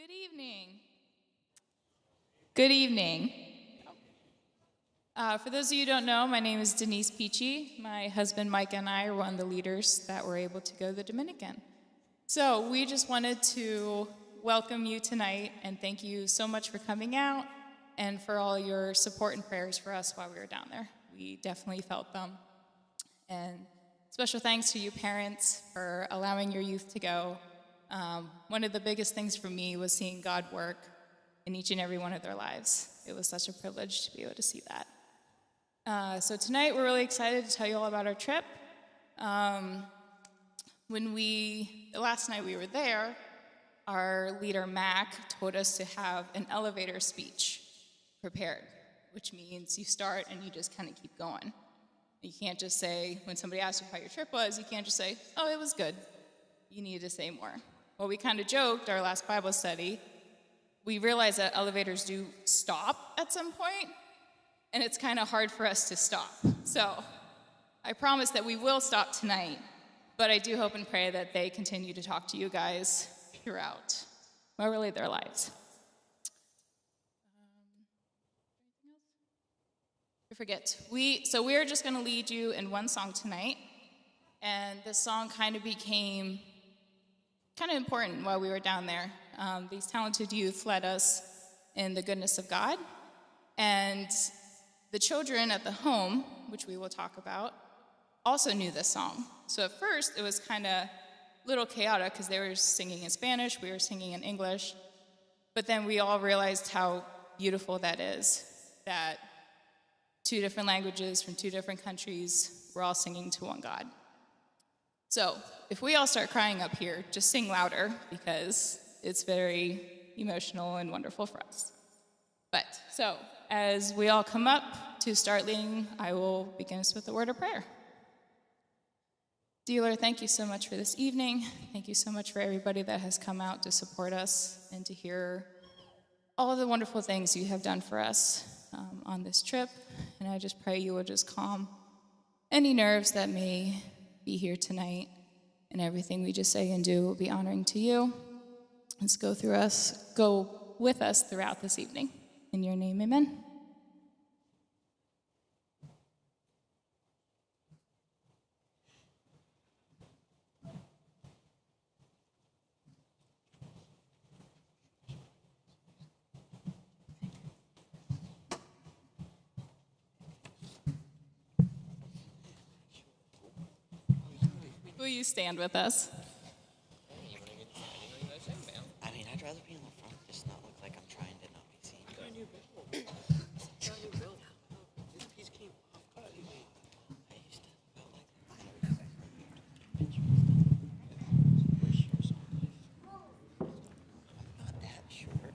Good evening. Good evening. For those of you who don't know, my name is Denise Peachy. My husband Mike and I are one of the leaders that were able to go to the Dominican. So we just wanted to welcome you tonight and thank you so much for coming out and for all your support and prayers for us while we were down there. We definitely felt them. And special thanks to you parents for allowing your youth to go. One of the biggest things for me was seeing God work in each and every one of their lives. It was such a privilege to be able to see that. So tonight we're really excited to tell you all about our trip. Last night we were there, our leader Mac told us to have an elevator speech prepared, which means you start and you just kind of keep going. You can't just say, when somebody asks you how your trip was, you can't just say, oh, it was good. You need to say more. Well, we kind of joked our last Bible study. We realized that elevators do stop at some point, and it's kind of hard for us to stop. So I promise that we will stop tonight, but I do hope and pray that they continue to talk to you guys throughout, well, really their lives. I forget. We are just going to lead you in one song tonight, and this song kind of became kind of important while we were down there. These talented youth led us in the goodness of God, and the children at the home, which we will talk about, also knew this song. So at first, it was kind of a little chaotic because they were singing in Spanish, we were singing in English, but then we all realized how beautiful that is, that two different languages from two different countries, we're all singing to one God. So if we all start crying up here, just sing louder because it's very emotional and wonderful for us. So as we all come up to start leading, I will begin us with a word of prayer. Dear Lord, thank you so much for this evening. Thank you so much for everybody that has come out to support us and to hear all of the wonderful things you have done for us on this trip. And I just pray you will just calm any nerves that may be here tonight, and everything we just say and do will be honoring to you. Let's go with us throughout this evening. In your name, amen. Will you stand with us? I mean, I'd rather be in the front, just not look like I'm trying to not be seen. I used to feel like that. I'm not that short.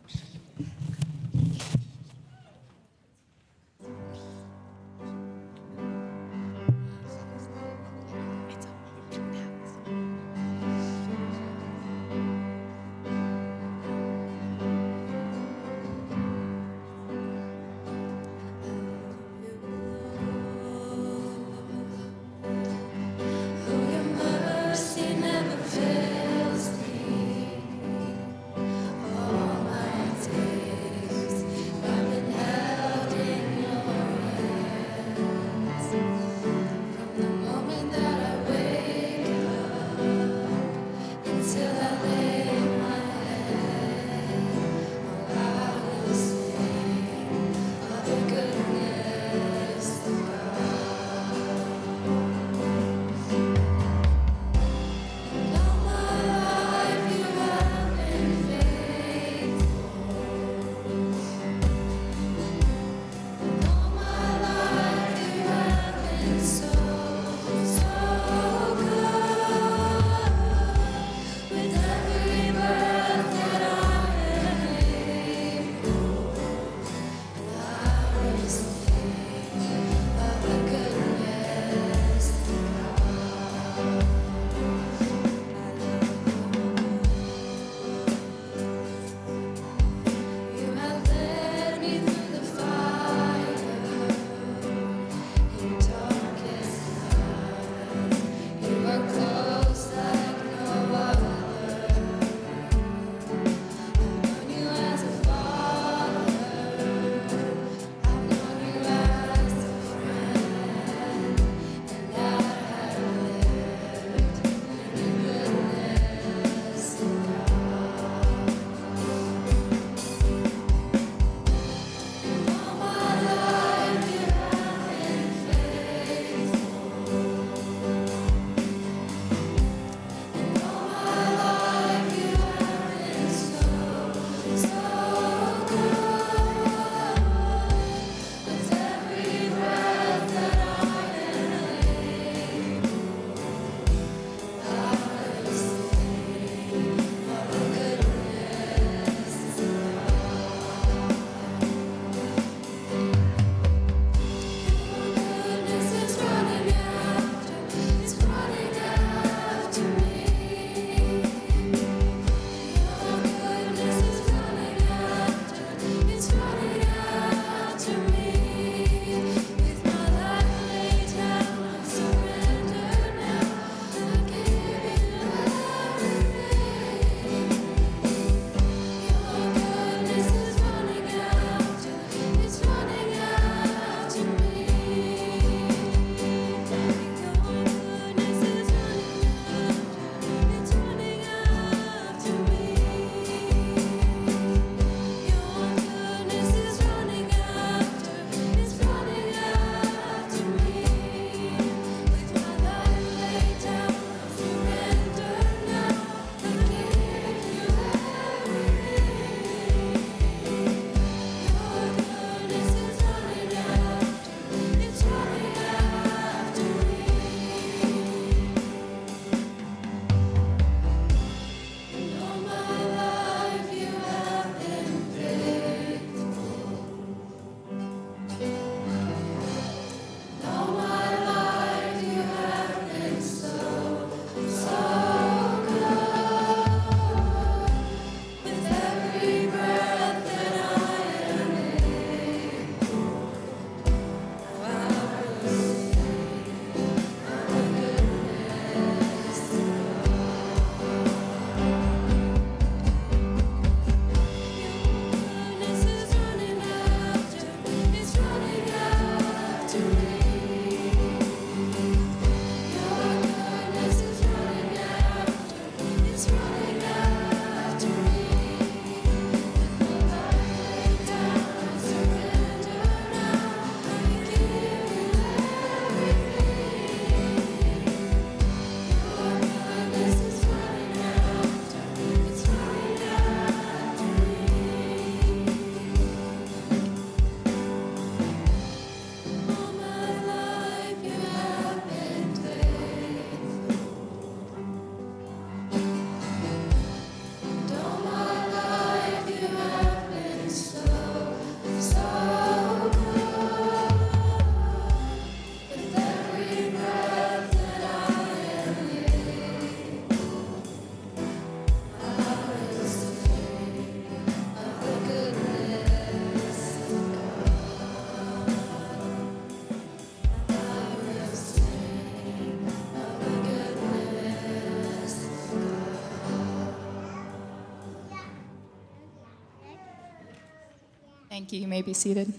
Thank you. You may be seated.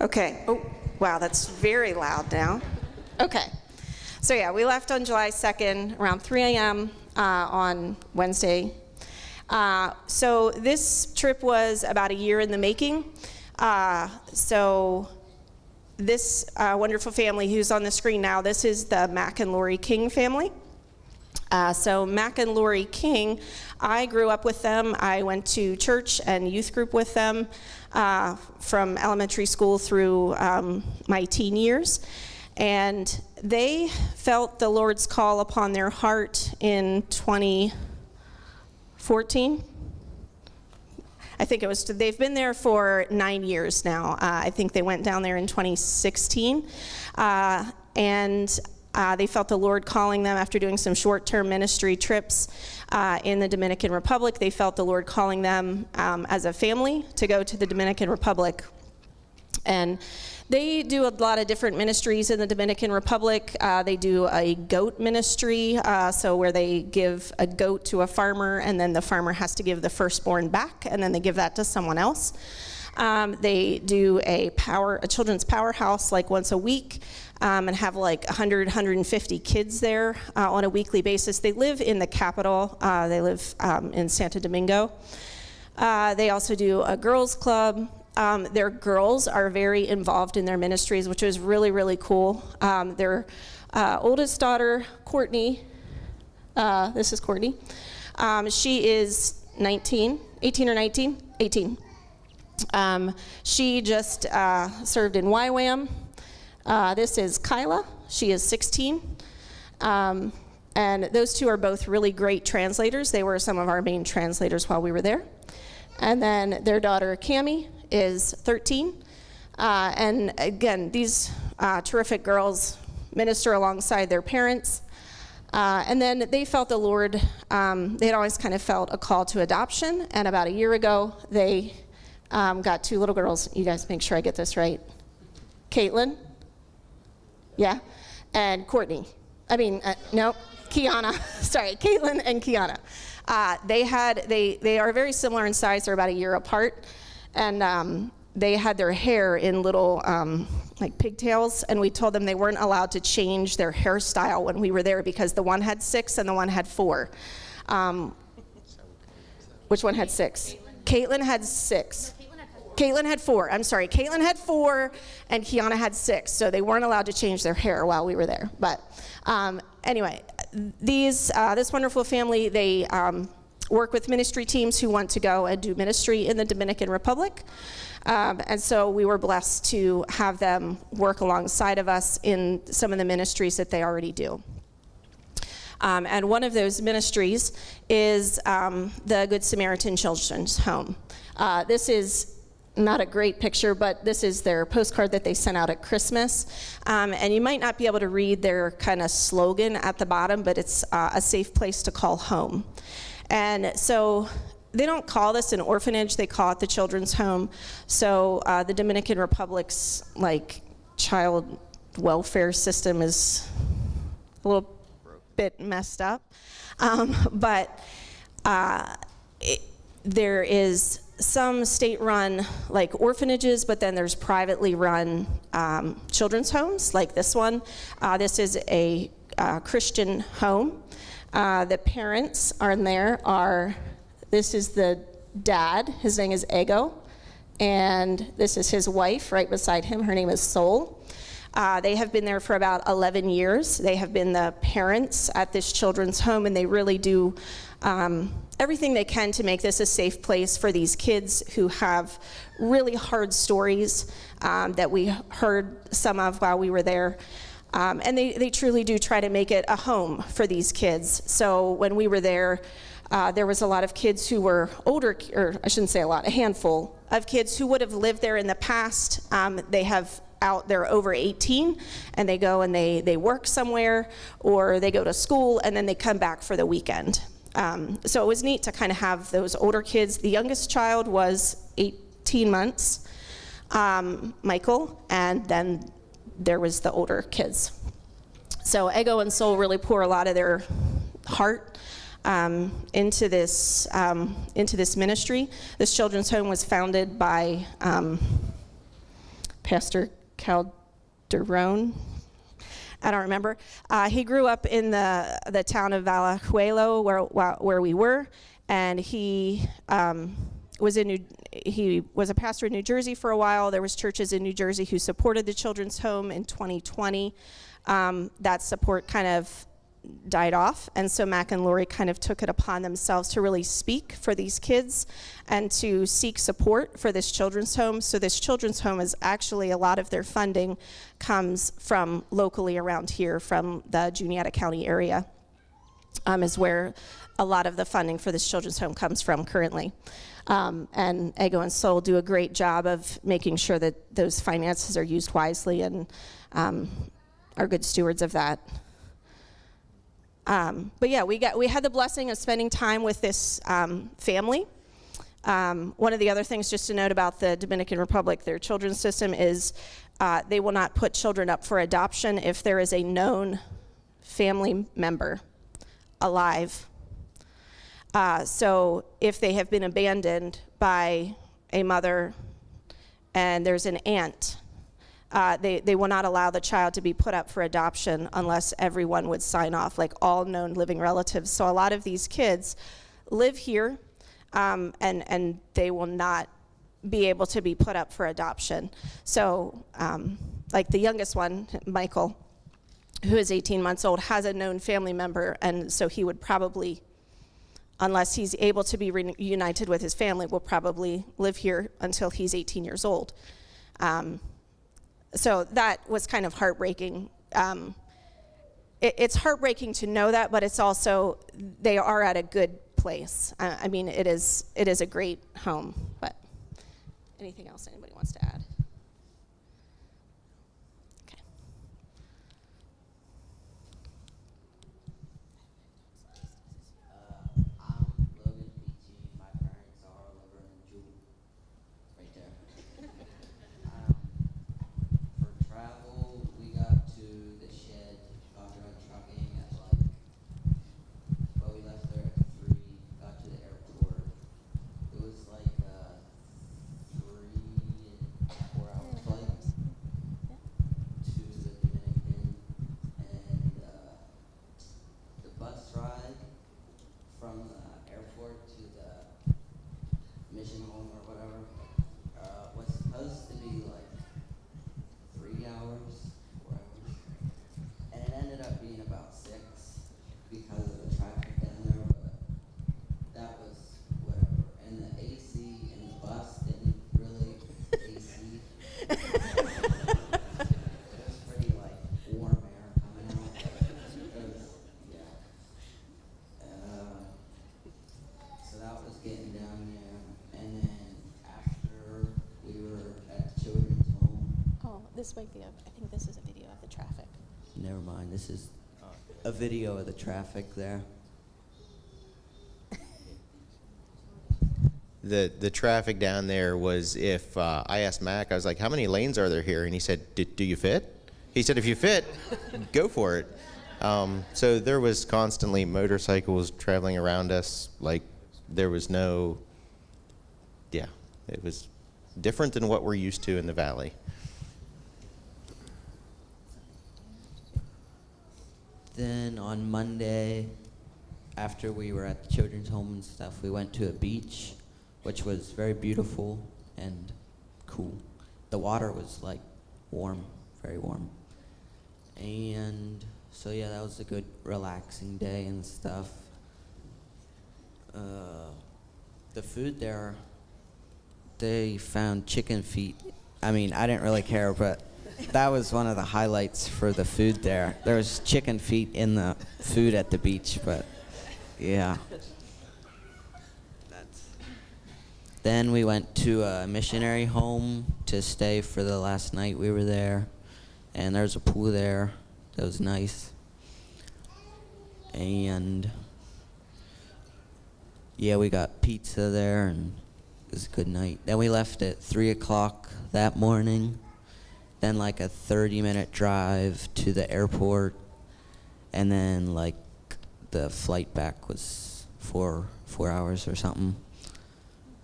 Okay. Oh, wow, that's very loud now. Okay. So yeah, we left on July 2nd around 3 a.m. On Wednesday. So this trip was about a year in the making. So this wonderful family who's on the screen now, this is the Mac and Lori King family. So Mac and Lori King, I grew up with them. I went to church and youth group with them from elementary school through my teen years. And they felt the Lord's call upon their heart in 2014. I think it was, they've been there for 9 years now. I think they went down there in 2016. And they felt the Lord calling them after doing some short-term ministry trips in the Dominican Republic. They felt the Lord calling them as a family to go to the Dominican Republic. And they do a lot of different ministries in the Dominican Republic. They do a goat ministry, so where they give a goat to a farmer, and then the farmer has to give the firstborn back, and then they give that to someone else. They do a children's powerhouse like once a week, and have like 100, 150 kids there on a weekly basis. They live in the capital. They live in Santo Domingo. They also do a girls' club. Their girls are very involved in their ministries, which is really, really cool. Their oldest daughter, Courtney, this is Courtney. She is 18 or 19? 18. She just served in YWAM. This is Kyla. She is 16. And those two are both really great translators. They were some of our main translators while we were there. And then their daughter, Cammie, is 13. And again, these terrific girls minister alongside their parents. And then they felt the Lord, they had always kind of felt a call to adoption. And about a year ago, they got two little girls. You guys make sure I get this right. Caitlin, yeah, and Courtney. No, Kiana. Sorry, Caitlin and Kiana. They are very similar in size. They're about a year apart. And they had their hair in little like pigtails, and we told them they weren't allowed to change their hairstyle when we were there because the one had 6 and the one had 4. Which one had 6? Caitlin had 6. Caitlin had 4. I'm sorry. Caitlin had 4, and Kiana had 6. So they weren't allowed to change their hair while we were there. But anyway, this wonderful family, they work with ministry teams who want to go and do ministry in the Dominican Republic. And so we were blessed to have them work alongside of us in some of the ministries that they already do. And one of those ministries is the Good Samaritan Children's Home. This is not a great picture, but this is their postcard that they sent out at Christmas. And you might not be able to read their kind of slogan at the bottom, but it's a safe place to call home. And so they don't call this an orphanage, they call it the children's home. So the Dominican Republic's like child welfare system is a little bit messed up. But there is some state-run like orphanages, but then there's privately run children's homes like this one. This is a Christian home. The parents on there are, this is the dad, his name is Ego, and this is his wife right beside him, her name is Sol. They have been there for about 11 years. They have been the parents at this children's home, and they really do everything they can to make this a safe place for these kids who have really hard stories that we heard some of while we were there. And they truly do try to make it a home for these kids. So when we were there, there was a lot of kids who were older, or I shouldn't say a lot, a handful of kids who would have lived there in the past. They're over 18, and they go and they work somewhere, or they go to school, and then they come back for the weekend. So it was neat to kind of have those older kids. The youngest child was 18 months, Michael, and then there was the older kids. So Ego and Sol really pour a lot of their heart into this ministry. This children's home was founded by Pastor Calderon. I don't remember. He grew up in the town of Valajuelo, where we were, and he was a pastor in New Jersey for a while. There was churches in New Jersey who supported the children's home. In 2020. That support kind of died off, and so Mac and Lori kind of took it upon themselves to really speak for these kids and to seek support for this children's home. So this children's home is actually, a lot of their funding comes from locally around here, from the Juniata County area, is where a lot of the funding for this children's home comes from currently. And Ego and Sol do a great job of making sure that those finances are used wisely, and are good stewards of that. But yeah, we had the blessing of spending time with this family. One of the other things just to note about the Dominican Republic, their children's system is they will not put children up for adoption if there is a known family member alive. So if they have been abandoned by a mother and there's an aunt, they will not allow the child to be put up for adoption unless everyone would sign off, like all known living relatives. So a lot of these kids live here, and they will not be able to be put up for adoption. So like the youngest one, Michael, who is 18 months old, has a known family member, and so he would probably, unless he's able to be reunited with his family, will probably live here until he's 18 years old. So that was kind of heartbreaking. It's heartbreaking to know that, but it's also, they are at a good place. I mean, it is a great home. But anything else anybody wants to add? Okay. I'm Logan Peachy. My parents are Oliver and Jewel. Right there. For travel, we got to the shed, contract trucking at we left there at 3, got to the airport. It was like 3.5 This might be I think this is a video of the traffic. Never mind. This is a video of the traffic there. The traffic down there was, if I asked Mac, I was like, how many lanes are there here? And he said, do you fit? He said, if you fit, go for it. So there was constantly motorcycles traveling around us. Like, there was no, yeah, it was different than what we're used to in the valley. Then on Monday, after we were at the children's home and stuff, we went to a beach, which was very beautiful and cool. The water was like warm, very warm. And so yeah, that was a good relaxing day and stuff. The food there, they found chicken feet. I mean, I didn't really care, but that was one of the highlights for the food there. There was chicken feet in the food at the beach, but yeah. Then we went to a missionary home to stay for the last night we were there. And there's a pool there that was nice. And yeah, we got pizza there and it was a good night. Then we left at 3 o'clock that morning. Then like a 30-minute drive to the airport. And then like the flight back was four hours or something.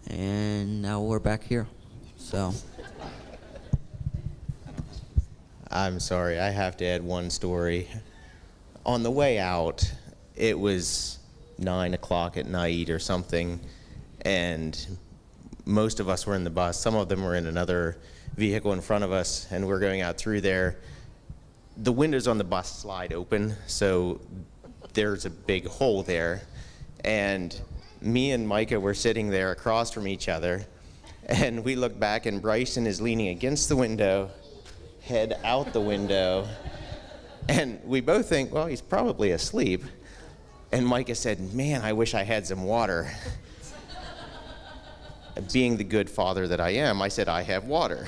And now we're back here, so. I'm sorry, I have to add one story. On the way out, it was 9 o'clock at night or something, and most of us were in the bus. Some of them were in another vehicle in front of us, and we're going out through there. The windows on the bus slide open, so there's a big hole there. And me and Micah were sitting there across from each other, and we look back, and Bryson is leaning against the window, head out the window, and we both think, well, he's probably asleep. And Micah said, man, I wish I had some water. Being the good father that I am, I said, I have water.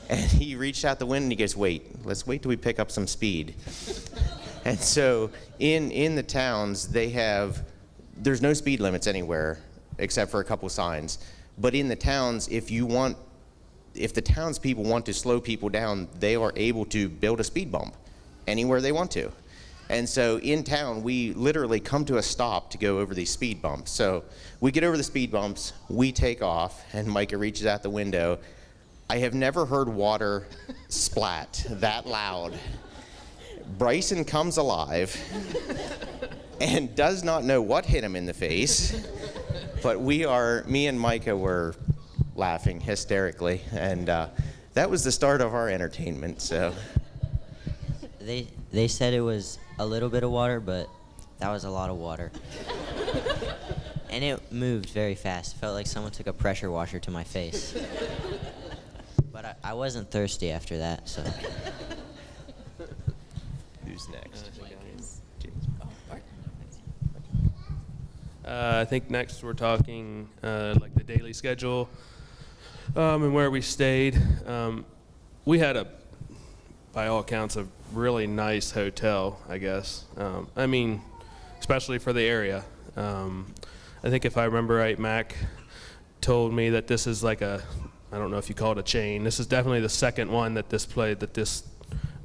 And he reached out the window and he goes, wait, let's wait till we pick up some speed. And so in the towns, there's no speed limits anywhere except for a couple signs. But in the towns, if the townspeople want to slow people down, they are able to build a speed bump anywhere they want to. And so in town, we literally come to a stop to go over these speed bumps. So we get over the speed bumps, we take off, and Micah reaches out the window. I have never heard water splat that loud. Bryson comes alive and does not know what hit him in the face, but me and Micah were laughing hysterically, and that was the start of our entertainment. So They said it was a little bit of water, but that was a lot of water. And it moved very fast. Felt like someone took a pressure washer to my face. But I wasn't thirsty after that, so. who's next? I think next we're talking like the daily schedule and where we stayed. We had by all accounts, a really nice hotel, I guess. I mean, especially for the area. I think if I remember right, Mac told me that this is like I don't know if you call it a chain. This is definitely the second one that this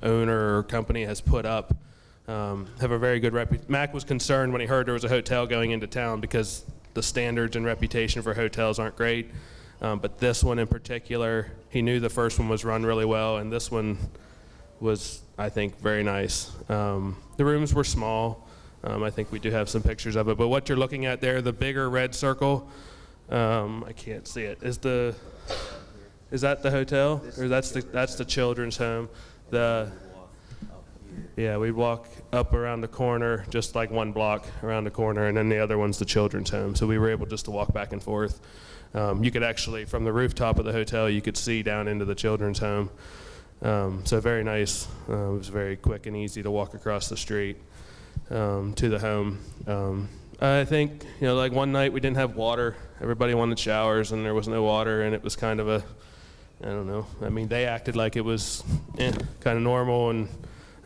owner or company has put up. Have a very good reputation. Mac was concerned when he heard there was a hotel going into town because the standards and reputation for hotels aren't great. But this one in particular, he knew the first one was run really well, and this one was, I think, very nice. The rooms were small. I think we do have some pictures of it. But what you're looking at there, the bigger red circle, I can't see it. Is that the hotel, or that's the children's home? Yeah, we'd walk up around the corner, just like one block around the corner, and then the other one's the children's home. So we were able just to walk back and forth. You could actually, from the rooftop of the hotel, you could see down into the children's home. So very nice. It was very quick and easy to walk across the street to the home. I think, like one night we didn't have water. Everybody wanted showers and there was no water, and it was kind of I don't know. I mean, they acted like it was kind of normal, and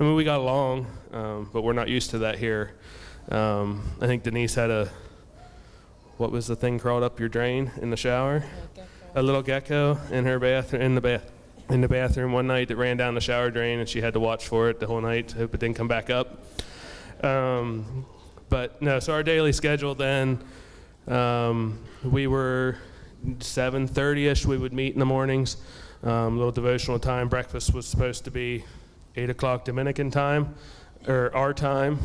I mean, we got along, but we're not used to that here. I think Denise had what was the thing crawled up your drain in the shower? A little gecko in her in the bathroom one night that ran down the shower drain, and she had to watch for it the whole night to hope it didn't come back up. But no, so our daily schedule then, we were 7:30ish. We would meet in the mornings, a little devotional time. Breakfast was supposed to be 8 o'clock Dominican time, or our time,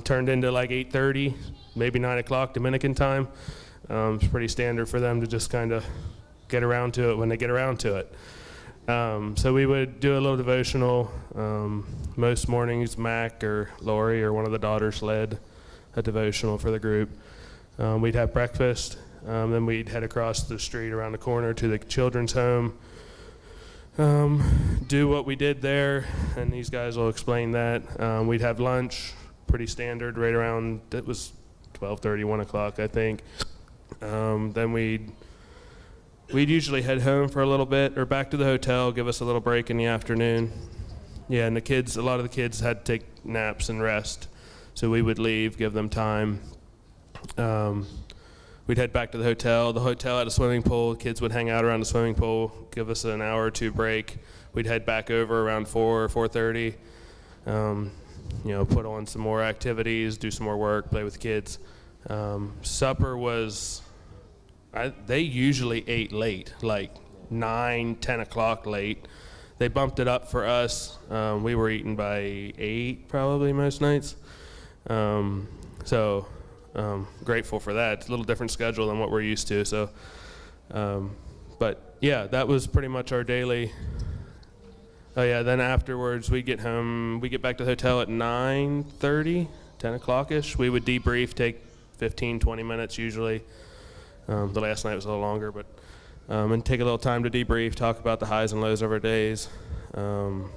turned into like 8:30, maybe 9 o'clock Dominican time. It's pretty standard for them to just kind of get around to it when they get around to it. So we would do a little devotional. Most mornings, Mac or Lori or one of the daughters led a devotional for the group. We'd have breakfast, then we'd head across the street around the corner to the children's home, do what we did there, and these guys will explain that. We'd have lunch, pretty standard, right around, it was 12:30, 1 o'clock, I think. Then we'd usually head home for a little bit, or back to the hotel, give us a little break in the afternoon. Yeah, and a lot of the kids had to take naps and rest, so we would leave, give them time. We'd head back to the hotel. The hotel had a swimming pool. Kids would hang out around the swimming pool, give us an hour or two break. We'd head back over around 4 or 4:30, put on some more activities, do some more work, play with the kids. Supper was, they usually ate late, like 9, 10 o'clock late. They bumped it up for us. We were eating by 8 probably most nights. Grateful for that. It's a little different schedule than what we're used to. So, but yeah, that was pretty much our daily. Oh yeah, then afterwards we get home, we get back to the hotel at 9:30, 10 o'clock-ish. We would debrief, take 15, 20 minutes usually. The last night was a little longer, but and take a little time to debrief, talk about the highs and lows of our days, and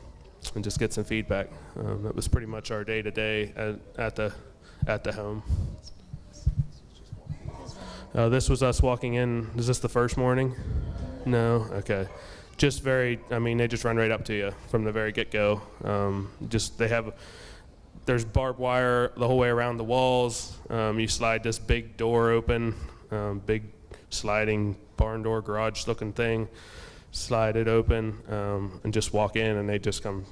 just get some feedback. That was pretty much our day-to-day at the home. This was us walking in. Is this the first morning? No? Okay. They just run right up to you from the very get-go. There's barbed wire the whole way around the walls. You slide this big door open, big sliding barn door, garage-looking thing. Slide it open and just walk in, and they just come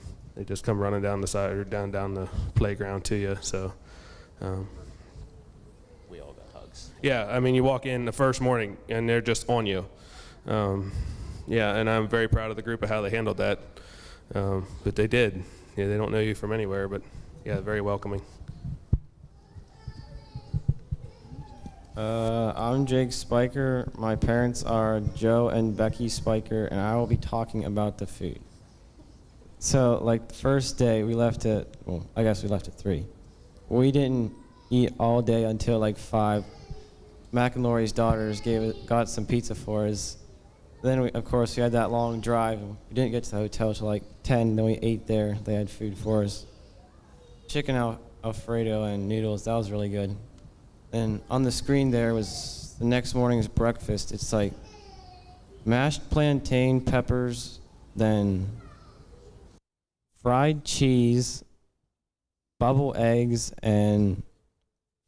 running down the side or down the playground to you. So. We all got hugs. Yeah, I mean, you walk in the first morning and they're just on you. And I'm very proud of the group of how they handled that. But they did. Yeah, they don't know you from anywhere, but yeah, very welcoming. I'm Jake Spiker. My parents are Joe and Becky Spiker, and I will be talking about the food. So, like, the first day, we left at 3. We didn't eat all day until like 5. Mac and Lori's daughters got some pizza for us. Then we had that long drive. And we didn't get to the hotel till like 10. Then we ate there. They had food for us. Chicken Alfredo and noodles. That was really good. And on the screen there was the next morning's breakfast. It's like mashed plantain, peppers, then fried cheese, bubble eggs, and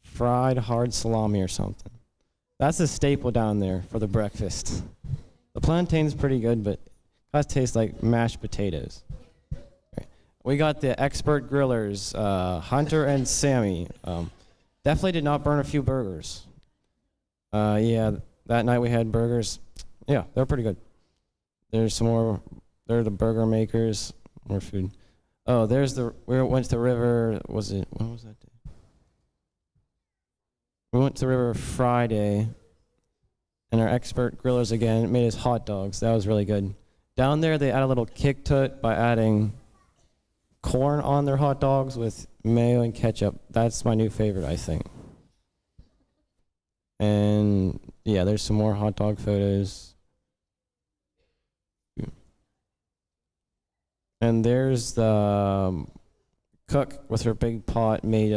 fried hard salami or something. That's a staple down there for the breakfast. The plantain's pretty good, but it does taste like mashed potatoes. Right. We got the expert grillers, Hunter and Sammy. Definitely did not burn a few burgers. That night we had burgers. Yeah, they're pretty good. There's some more. They're the burger makers. More food. Oh, we went to the river. When was that day? We went to the river Friday, and our expert grillers again made us hot dogs. That was really good. Down there, they add a little kick to it by adding corn on their hot dogs with mayo and ketchup. That's my new favorite, I think. And yeah, there's some more hot dog photos. And there's the cook with her big pot made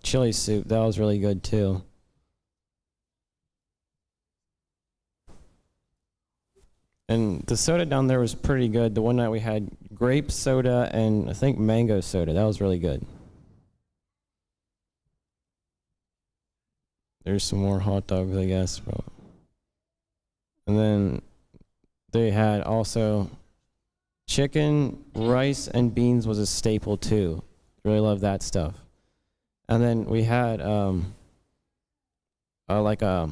chili soup. That was really good too. And the soda down there was pretty good. The one night we had grape soda and I think mango soda. That was really good. There's some more hot dogs, I guess. Bro. And then they had also chicken, rice, and beans was a staple too. Really love that stuff. And then we had like a,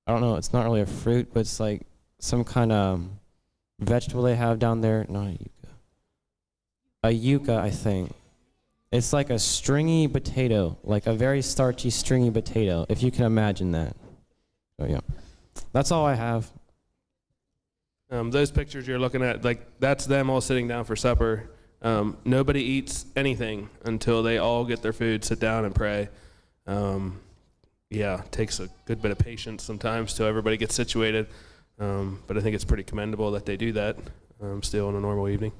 I don't know, it's not really a fruit, but it's like some kind of vegetable they have down there. Not a yucca. A yucca, I think. It's like a stringy potato, like a very starchy, stringy potato, if you can imagine that. So yeah, that's all I have. Those pictures you're looking at, like that's them all sitting down for supper. Nobody eats anything until they all get their food, sit down and pray. Yeah, it takes a good bit of patience sometimes till everybody gets situated. But I think it's pretty commendable that they do that still on a normal evening.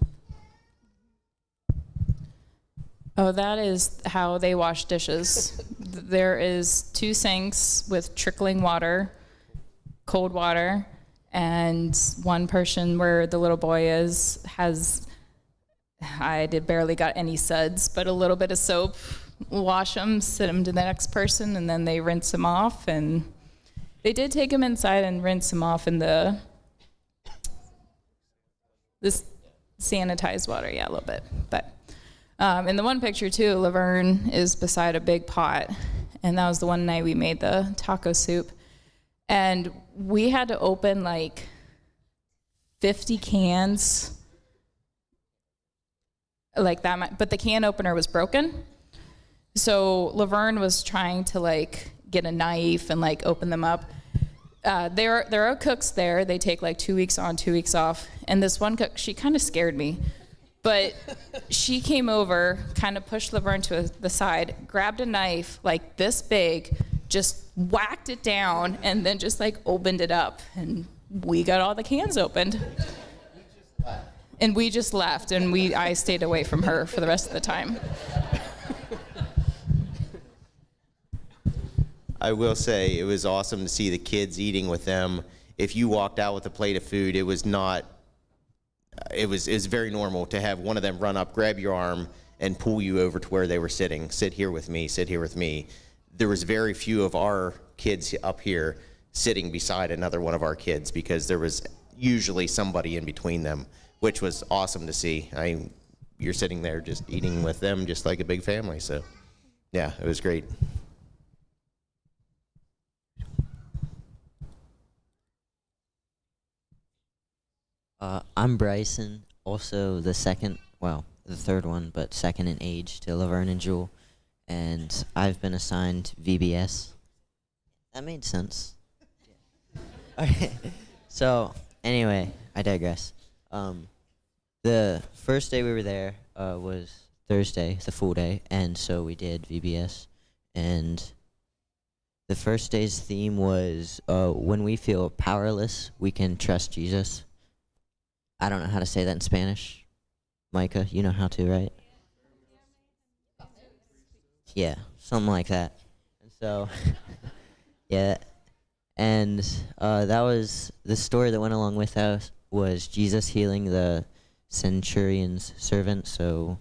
Oh, that is how they wash dishes. There is 2 sinks with trickling water, cold water, and one person where the little boy is has, barely got any suds, but a little bit of soap, wash them, sit them to the next person, and then they rinse them off. And they did take him inside and rinse him off in this sanitized water, yeah, a little bit. But in the one picture too, Laverne is beside a big pot, and that was the one night we made the taco soup, and we had to open like 50 cans, like that. But the can opener was broken, so Laverne was trying to like get a knife and like open them up. There are cooks there. They take like 2 weeks on, 2 weeks off. And this one cook, she kind of scared me. But she came over, kind of pushed Laverne to the side, grabbed a knife like this big, just whacked it down, and then just like opened it up. And we got all the cans opened. And we just left, and I stayed away from her for the rest of the time. I will say it was awesome to see the kids eating with them. If you walked out with a plate of food, it was very normal to have one of them run up, grab your arm, and pull you over to where they were sitting. Sit here with me, sit here with me. There was very few of our kids up here sitting beside another one of our kids because there was usually somebody in between them, which was awesome to see. You're sitting there just eating with them just like a big family. So yeah, it was great. I'm Bryson, also the third one, but second in age to Laverne and Jewel, and I've been assigned VBS. That made sense. Okay, so anyway, I digress. The first day we were there was Thursday, the full day, and so we did VBS, and the first day's theme was when we feel powerless, we can trust Jesus. I don't know how to say that in Spanish. Micah, you know how to, right? Yeah, something like that. And so, yeah, and that was the story that went along with us was Jesus healing the centurion's servant, so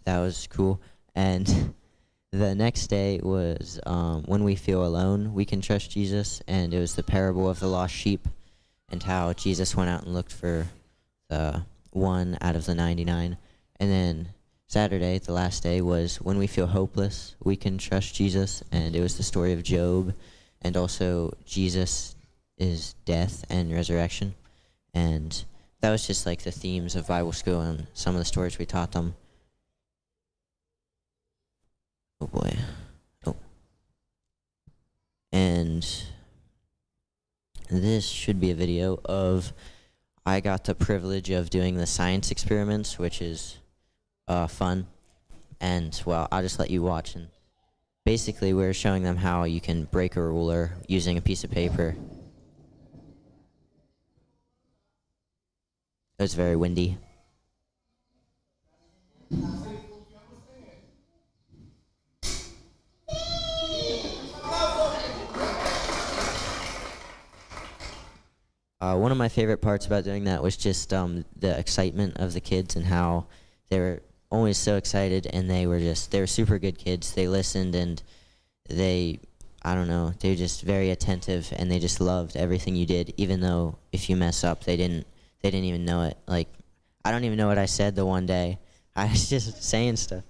that was cool. And the next day was when we feel alone, we can trust Jesus, and it was the parable of the lost sheep and how Jesus went out and looked for the one out of the 99. And then Saturday, the last day, was when we feel hopeless, we can trust Jesus, and it was the story of Job and also Jesus' death and resurrection. And that was just like the themes of Bible school and some of the stories we taught them. Oh boy. Oh. And this should be a video of I got the privilege of doing the science experiments, which is fun. And, well, I'll just let you watch. And basically, we're showing them how you can break a ruler using a piece of paper. It was very windy. One of of my favorite parts about doing that was just the excitement of the kids and how they were always so excited, and they were super good kids. They listened, and I don't know, they were just very attentive, and they just loved everything you did, even though if you mess up, they didn't even know it. Like, I don't even know what I said the one day. I was just saying stuff.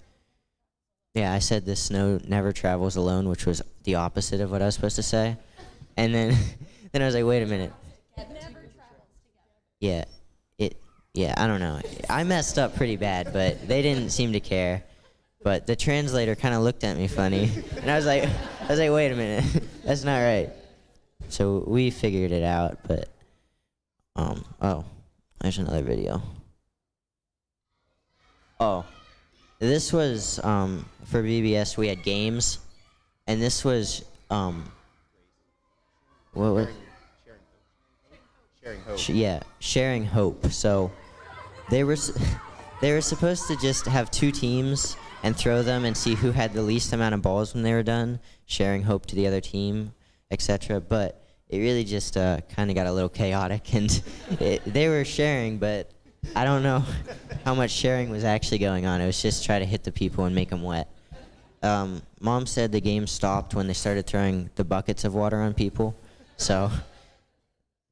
Yeah, I said the snow never travels alone, which was the opposite of what I was supposed to say. And then then I was like, wait a minute. Yeah, I don't know. I messed up pretty bad, but they didn't seem to care. But the translator kind of looked at me funny, and I was like, wait a minute, that's not right. So we figured it out, but oh, there's another video. Oh, this was for BBS. We had games, and this was what was Sharing hope. yeah, sharing hope. So they were supposed to just have 2 teams and throw them and see who had the least amount of balls when they were done, sharing hope to the other team, etc. But it really just kind of got a little chaotic, and they were sharing, but I don't know how much sharing was actually going on. It was just try to hit the people and make them wet. Mom said the game stopped when they started throwing the buckets of water on people, so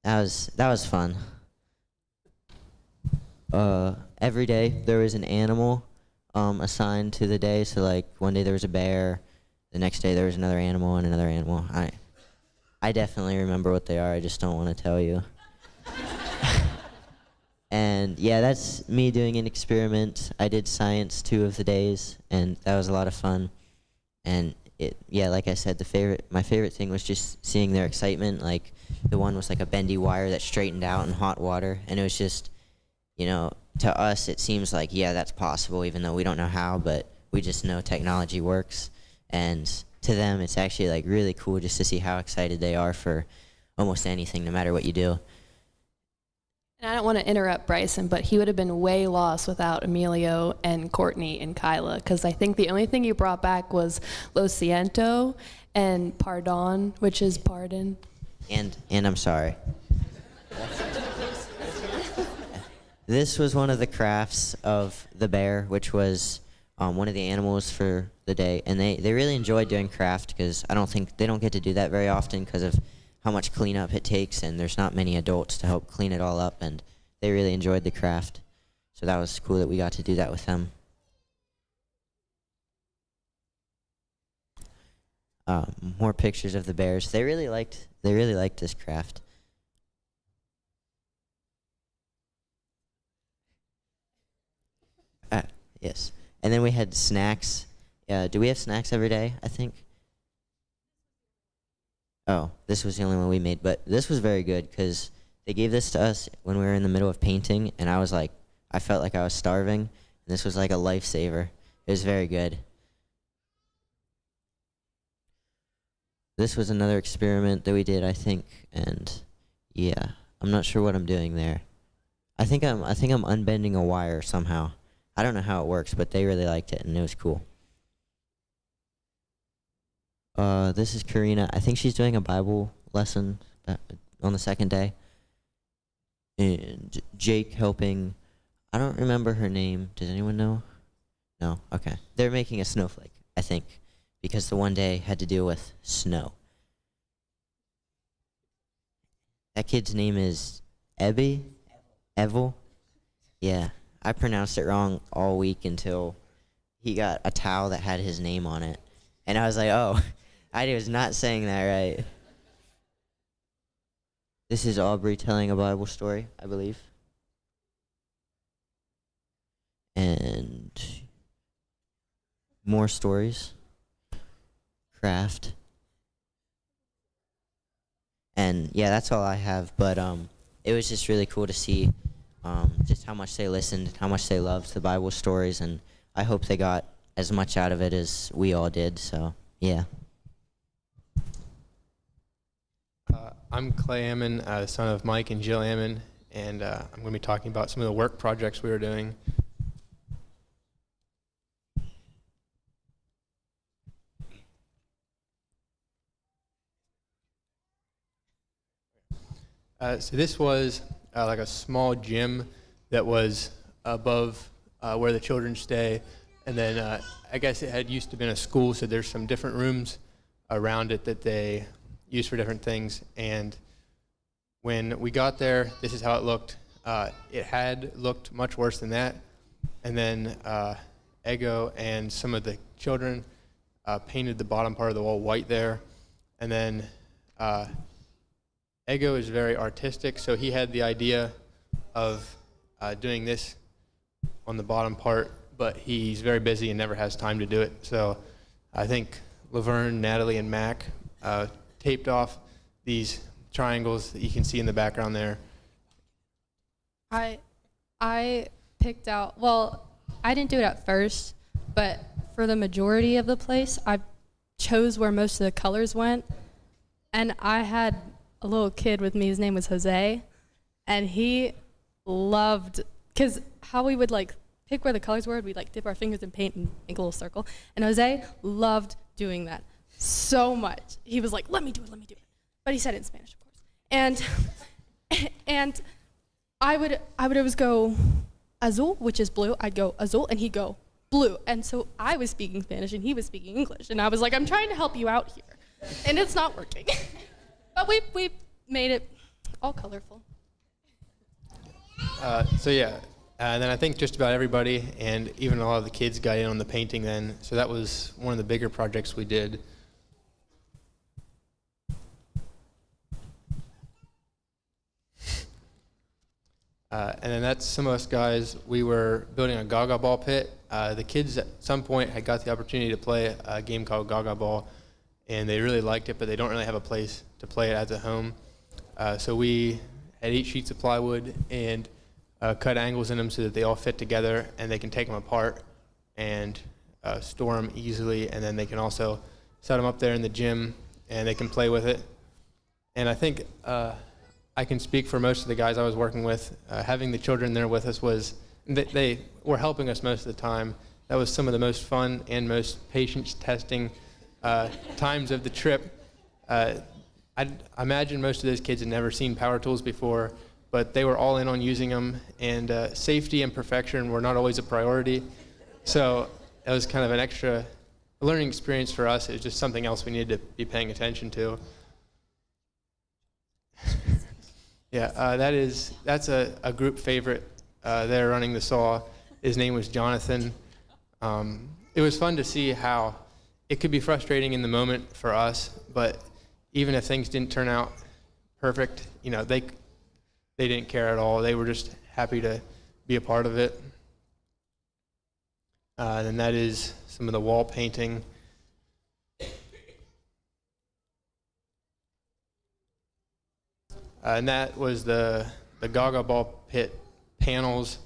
that was fun. Every day there was an animal assigned to the day. So like one day there was a bear, the next day there was another animal and another animal. I definitely remember what they are. I just don't want to tell you. And yeah, that's me doing an experiment. I did science 2 of the days, and that was a lot of fun. And like I said, my favorite thing was just seeing their excitement. Like the one was like a bendy wire that straightened out in hot water, and it was just, to us it seems like, yeah, that's possible, even though we don't know how, but we just know technology works. And to them, it's actually like really cool just to see how excited they are for almost anything, no matter what you do. And I don't want to interrupt Bryson, but he would have been way lost without Emilio and Courtney and Kyla, because I think the only thing you brought back was Lo Siento and Pardon, which is pardon. And I'm sorry. This was one of the crafts of the bear, which was one of the animals for the day, and they really enjoyed doing craft, because I don't think they don't get to do that very often because of how much cleanup it takes, and there's not many adults to help clean it all up, and they really enjoyed the craft. So that was cool that we got to do that with them. More pictures of the bears. They really liked this craft. Yes. And then we had snacks. Do we have snacks every day, I think? Oh, this was the only one we made, but this was very good because they gave this to us when we were in the middle of painting, and I felt like I was starving, and this was like a lifesaver. It was very good. This was another experiment that we did, I think, and yeah, I'm not sure what I'm doing there. I think I'm unbending a wire somehow. I don't know how it works, but they really liked it, and it was cool. This is Karina. I think she's doing a Bible lesson on the second day. And Jake helping. I don't remember her name. Does anyone know? No? Okay. They're making a snowflake, I think, because the one day had to deal with snow. That kid's name is Ebby? Evel? Yeah. I pronounced it wrong all week until he got a towel that had his name on it. And I was like, oh, I was not saying that right. This is Aubrey telling a Bible story, I believe. And more stories. Craft. And yeah, that's all I have. But it was just really cool to see just how much they listened, how much they loved the Bible stories, and I hope they got as much out of it as we all did. So yeah. I'm Clay Ammon, son of Mike and Jill Ammon, and I'm going to be talking about some of the work projects we were doing. So this was like a small gym that was above where the children stay. And then I guess it had used to been a school, so there's some different rooms around it that they use for different things. And when we got there, this is how it looked. It had looked much worse than that. And then Ego and some of the children painted the bottom part of the wall white there. And then Ego is very artistic, so he had the idea of doing this on the bottom part, but he's very busy and never has time to do it. So I think Laverne, Natalie, and Mac taped off these triangles that you can see in the background there. I picked out, well, I didn't do it at first, but for the majority of the place, I chose where most of the colors went. And I had a little kid with me, his name was Jose, and he loved, because how we would like pick where the colors were, we'd like dip our fingers in paint and make a little circle. And Jose loved doing that so much. He was like, let me do it. But he said it in Spanish, of course. And I would always go azul, which is blue. I'd go azul, and he'd go blue. And so I was speaking Spanish, and he was speaking English. And I was like, I'm trying to help you out here. And it's not working. But we made it all colorful. So yeah, and then I think just about everybody and even a lot of the kids got in on the painting then. So that was one of the bigger projects we did. And then that's some of us guys. We were building a Gaga Ball pit. The kids at some point had got the opportunity to play a game called Gaga Ball, and they really liked it, but they don't really have a place to play it as a home. So we had 8 sheets of plywood and cut angles in them so that they all fit together, and they can take them apart and store them easily, and then they can also set them up there in the gym, and they can play with it. And I think I can speak for most of the guys I was working with. Having the children there with us was, they were helping us most of the time. That was some of the most fun and most patience testing times of the trip. I imagine most of those kids had never seen power tools before, but they were all in on using them, and safety and perfection were not always a priority. So it was kind of an extra learning experience for us. It was just something else we needed to be paying attention to. Yeah, that's a group favorite there running the saw. His name was Jonathan. It was fun to see how it could be frustrating in the moment for us, but even if things didn't turn out perfect, you know, they didn't care at all. They were just happy to be a part of it. And that is some of the wall painting. And that was the Gaga Ball pit panels.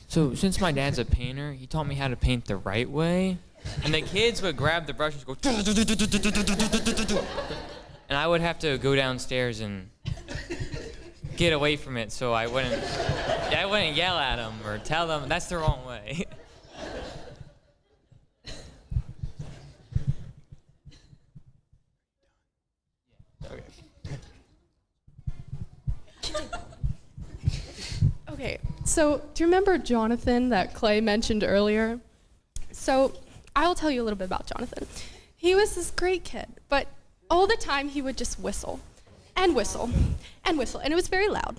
So since my dad's a painter, he taught me how to paint the right way. And the kids would grab the brushes and go, and I would have to go downstairs and get away from it so I wouldn't yell at them or tell them that's the wrong way. Okay, so do you remember Jonathan that Clay mentioned earlier? So I'll tell you a little bit about Jonathan. He was this great kid, but all the time he would just whistle and whistle and whistle, and it was very loud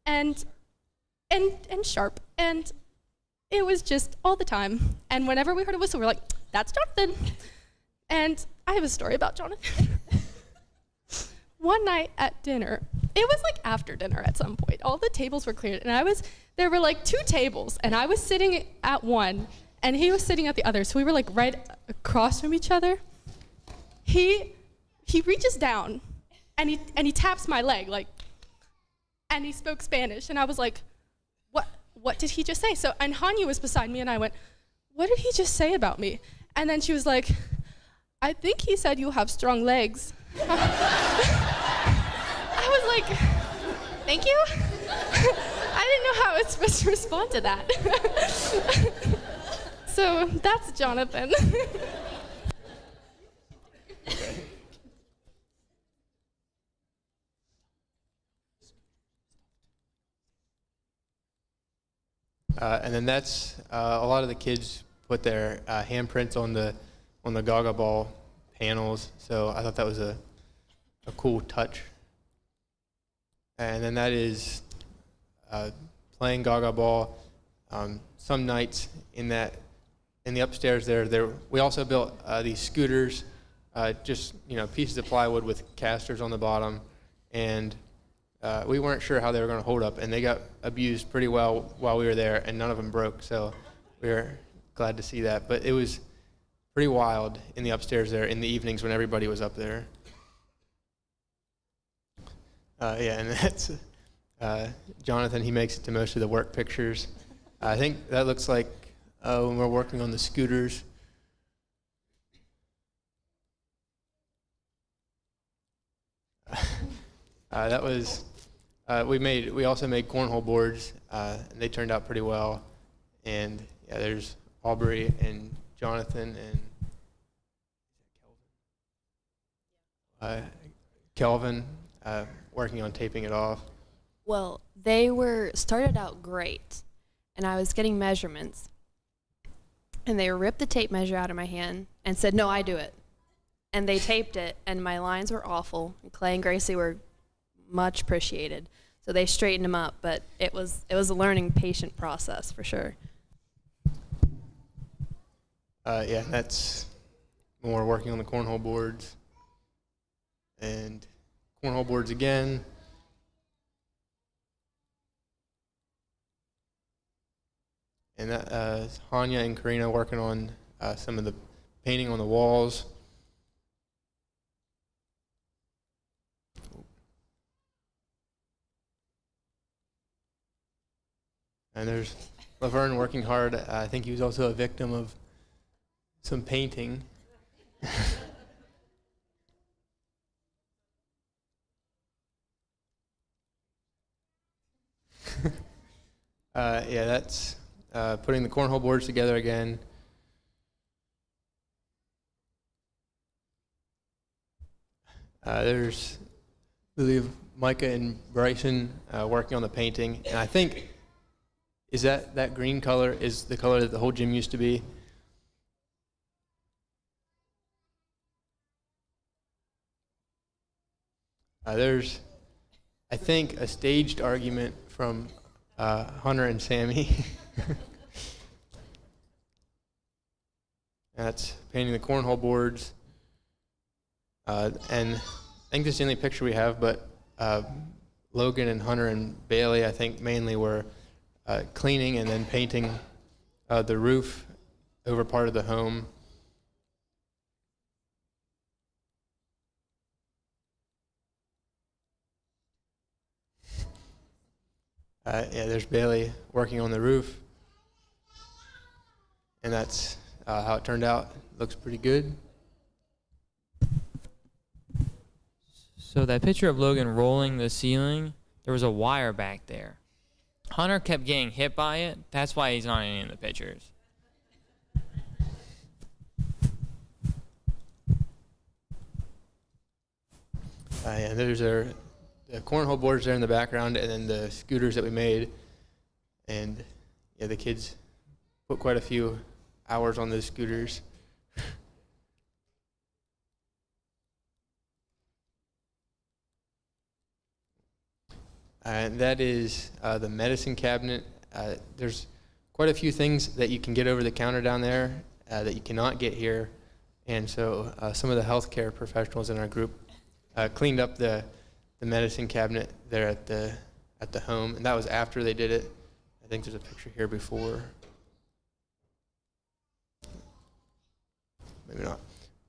and sharp, and it was just all the time. And whenever we heard a whistle, we were like, that's Jonathan. And I have a story about Jonathan. One night at dinner, it was like after dinner at some point, all the tables were cleared, and there were like 2 tables, and I was sitting at one, and he was sitting at the other, so we were like right across from each other. He reaches down, and he taps my leg, like, and he spoke Spanish, and I was like, what did he just say? So, and Hanya was beside me, and I went, what did he just say about me? And then she was like, I think he said you have strong legs. I was like, thank you? I didn't know how I was supposed to respond to that. So that's Jonathan. And then that's a lot of the kids put their handprints on the Gaga Ball panels. So I thought that was a cool touch. And then that is playing Gaga Ball. Some nights in the upstairs there we also built these scooters, just pieces of plywood with casters on the bottom, and we weren't sure how they were going to hold up, and they got abused pretty well while we were there, and none of them broke. So we were glad to see that. But it was pretty wild in the upstairs there in the evenings when everybody was up there. And that's Jonathan. He makes it to most of the work pictures. I think that looks like when we're working on the scooters. That was we also made cornhole boards, and they turned out pretty well. And yeah, there's Aubrey and Jonathan and Kelvin working on taping it off. Well, they started out great, and I was getting measurements, and they ripped the tape measure out of my hand and said, "No, I do it." And they taped it, and my lines were awful. And Clay and Gracie were much appreciated, so they straightened them up. But it was a learning, patient process for sure. Yeah, that's when we're working on the cornhole boards, and cornhole boards again. And that Hanya and Karina working on some of the painting on the walls. And there's Laverne working hard. I think he was also a victim of some painting. Yeah, that's putting the cornhole boards together again. There's, I believe, Micah and Bryson working on the painting. And I think, is that green color is the color that the whole gym used to be? There's, I think, a staged argument from Hunter and Sammy. That's painting the cornhole boards. And I think this is the only picture we have, but Logan and Hunter and Bailey, I think, mainly were cleaning and then painting the roof over part of the home. Yeah, there's Bailey working on the roof. And that's how it turned out. Looks pretty good. So that picture of Logan rolling the ceiling, there was a wire back there. Hunter kept getting hit by it. That's why he's not in any of the pictures. Yeah, there's the cornhole boards there in the background, and then the scooters that we made. And yeah, the kids put quite a few hours on those scooters. And that is the medicine cabinet. There's quite a few things that you can get over the counter down there that you cannot get here. And so some of the healthcare professionals in our group cleaned up the medicine cabinet there at the home. And that was after they did it. I think there's a picture here before. Maybe not.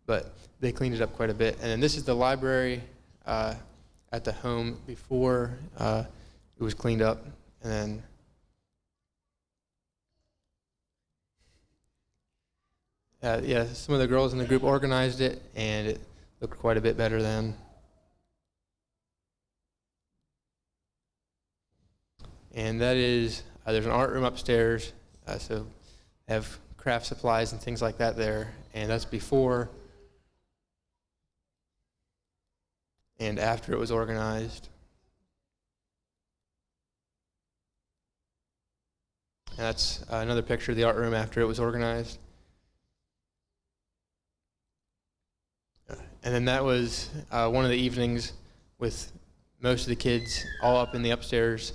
But they cleaned it up quite a bit. And then this is the library at the home before it was cleaned up. And then yeah, some of the girls in the group organized it, and it looked quite a bit better then. And that is, there's an art room upstairs, so have craft supplies and things like that there, and that's before and after it was organized. And that's another picture of the art room after it was organized. And then that was one of the evenings with most of the kids all up in the upstairs,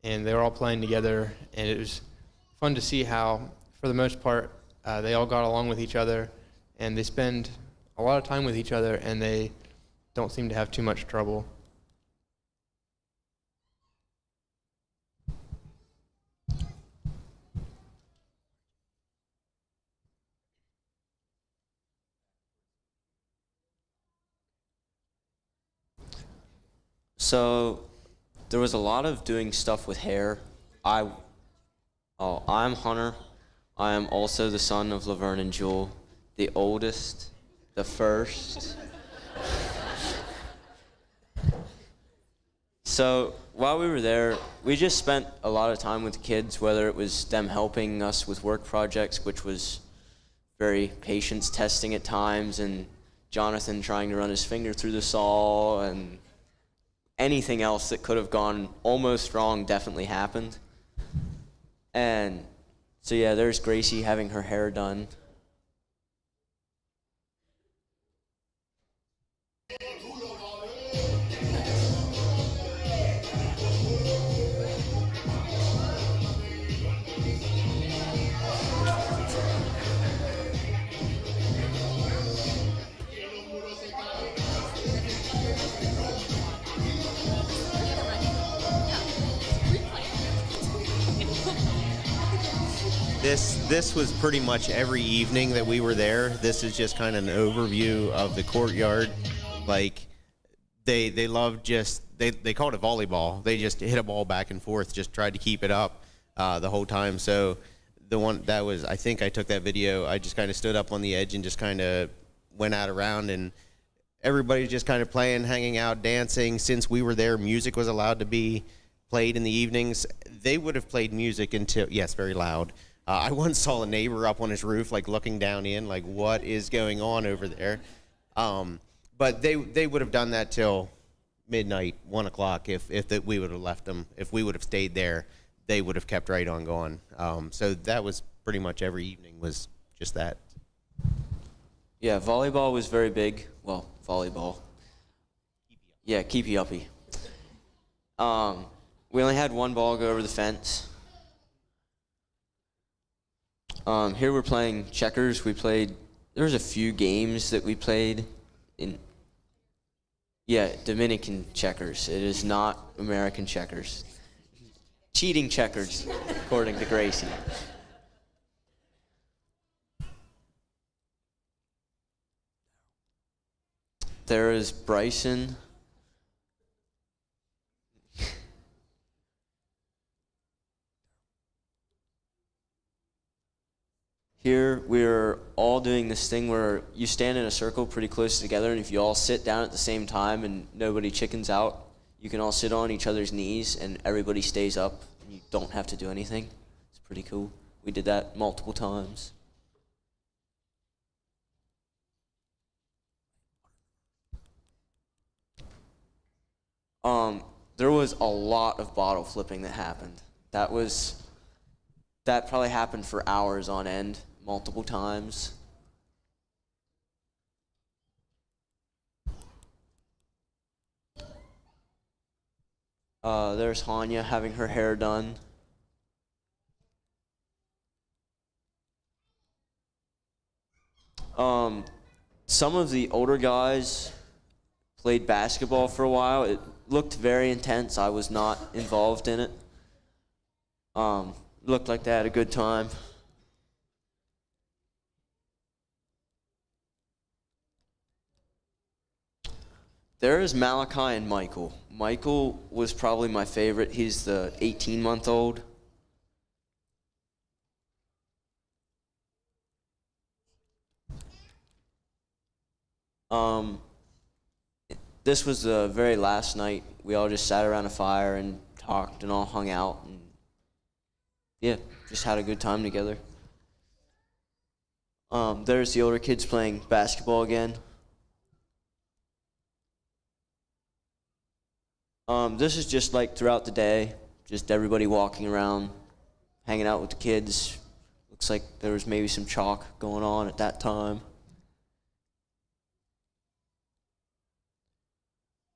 and they were all playing together, and it was fun to see how, for the most part, they all got along with each other, and they spend a lot of time with each other, and they don't seem to have too much trouble. So there was a lot of doing stuff with hair. I'm Hunter. I am also the son of Laverne and Jewel, the oldest, the first. So while we were there, we just spent a lot of time with the kids, whether it was them helping us with work projects, which was very patience testing at times, and Jonathan trying to run his finger through the saw, and anything else that could have gone almost wrong definitely happened. And so yeah, there's Gracie having her hair done. This was pretty much every evening that we were there. This is just kind of an overview of the courtyard. Like they loved they called it volleyball. They just hit a ball back and forth, just tried to keep it up the whole time. So the one that was, I think I took that video. I just kind of stood up on the edge and just kind of went out around, and everybody's just kind of playing, hanging out, dancing. Since we were there, music was allowed to be played in the evenings. They would have played music until, yes, very loud. I once saw a neighbor up on his roof, like looking down in, like what is going on over there? But they would have done that till midnight, 1 o'clock. If we would have left them, if we would have stayed there, they would have kept right on going. So that was pretty much every evening was just that. Yeah, volleyball was very big. Well, volleyball. Yeah, keepy uppy. We only had one ball go over the fence. Here we're playing checkers. There was a few games that we played in, Dominican checkers. It is not American checkers. Cheating checkers, according to Gracie. There is Bryson. Here, we're all doing this thing where you stand in a circle pretty close together, and if you all sit down at the same time and nobody chickens out, you can all sit on each other's knees and everybody stays up, and you don't have to do anything. It's pretty cool. We did that multiple times. There was a lot of bottle flipping that happened. That probably happened for hours on end, multiple times. There's Hanya having her hair done. Some of the older guys played basketball for a while. It looked very intense. I was not involved in it. Looked like they had a good time. There is Malachi and Michael. Michael was probably my favorite. He's the 18-month-old. This was the very last night. We all just sat around a fire and talked and all hung out, and yeah, just had a good time together. There's the older kids playing basketball again. This is just like throughout the day, just everybody walking around, hanging out with the kids. Looks like there was maybe some chalk going on at that time.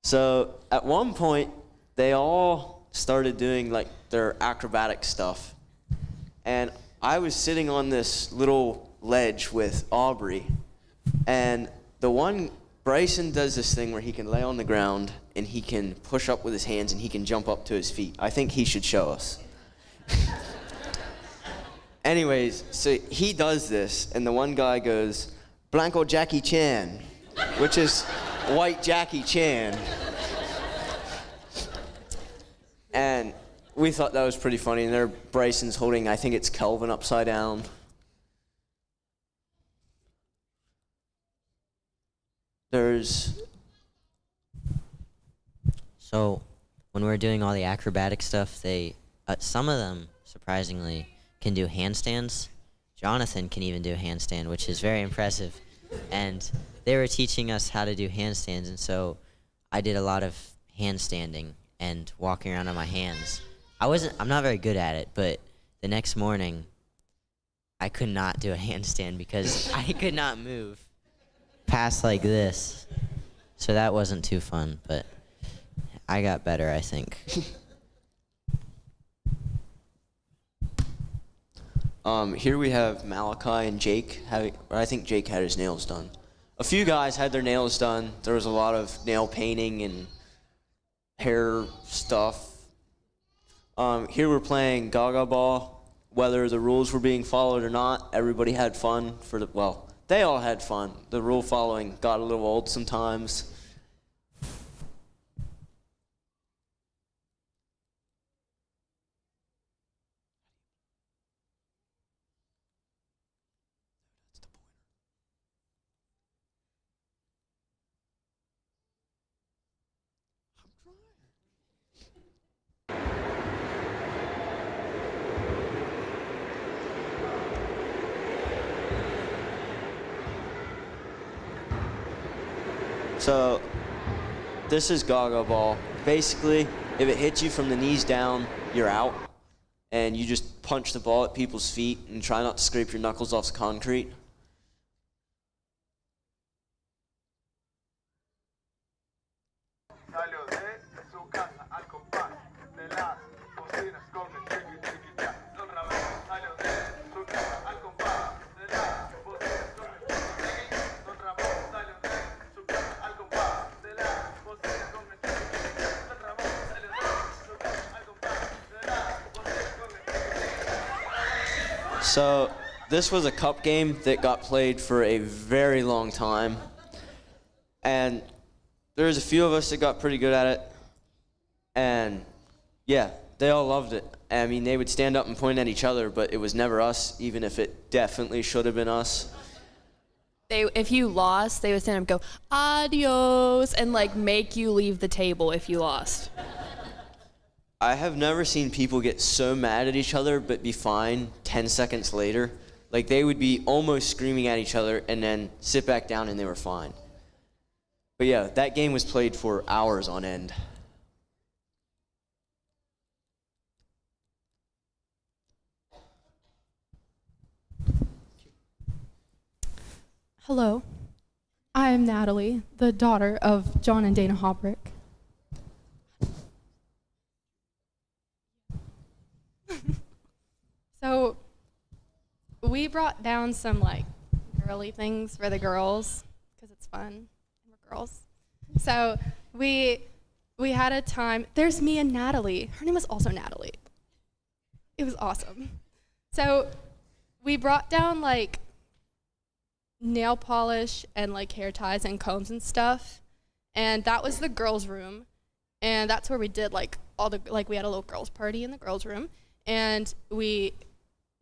So at one point, they all started doing like their acrobatic stuff. And I was sitting on this little ledge with Aubrey, and Bryson does this thing where he can lay on the ground and he can push up with his hands and he can jump up to his feet. I think he should show us. Anyways, so he does this, and the one guy goes, Blanco Jackie Chan, which is white Jackie Chan. And we thought that was pretty funny, and there Bryson's holding, I think it's Kelvin upside down. So when we're doing all the acrobatic stuff, some of them, surprisingly, can do handstands. Jonathan can even do a handstand, which is very impressive. And they were teaching us how to do handstands, and so I did a lot of handstanding and walking around on my hands. I'm not very good at it, but the next morning, I could not do a handstand because I could not move past like this. So that wasn't too fun, but I got better, I think. Here we have Malachi and Jake. I think Jake had his nails done. A few guys had their nails done. There was a lot of nail painting and hair stuff. Here we're playing Gaga Ball. Whether the rules were being followed or not, everybody had fun. They all had fun. The rule following got a little old sometimes. So this is Gaga Ball. Basically, if it hits you from the knees down, you're out. And you just punch the ball at people's feet and try not to scrape your knuckles off the concrete. So this was a cup game that got played for a very long time. And there was a few of us that got pretty good at it. And yeah, they all loved it. I mean, they would stand up and point at each other, but it was never us, even if it definitely should have been us. If you lost, they would stand up and go, adios, and like make you leave the table if you lost. I have never seen people get so mad at each other but be fine 10 seconds later. Like, they would be almost screaming at each other and then sit back down and they were fine. But yeah, that game was played for hours on end. Hello, I am Natalie, the daughter of John and Dana Hobrick. So we brought down some like girly things for the girls because it's fun. We're girls. So we had a time. There's me and Natalie. Her name was also Natalie. It was awesome. So we brought down like nail polish and like hair ties and combs and stuff, and that was the girls' room, and that's where we did like we had a little girls' party in the girls' room, and we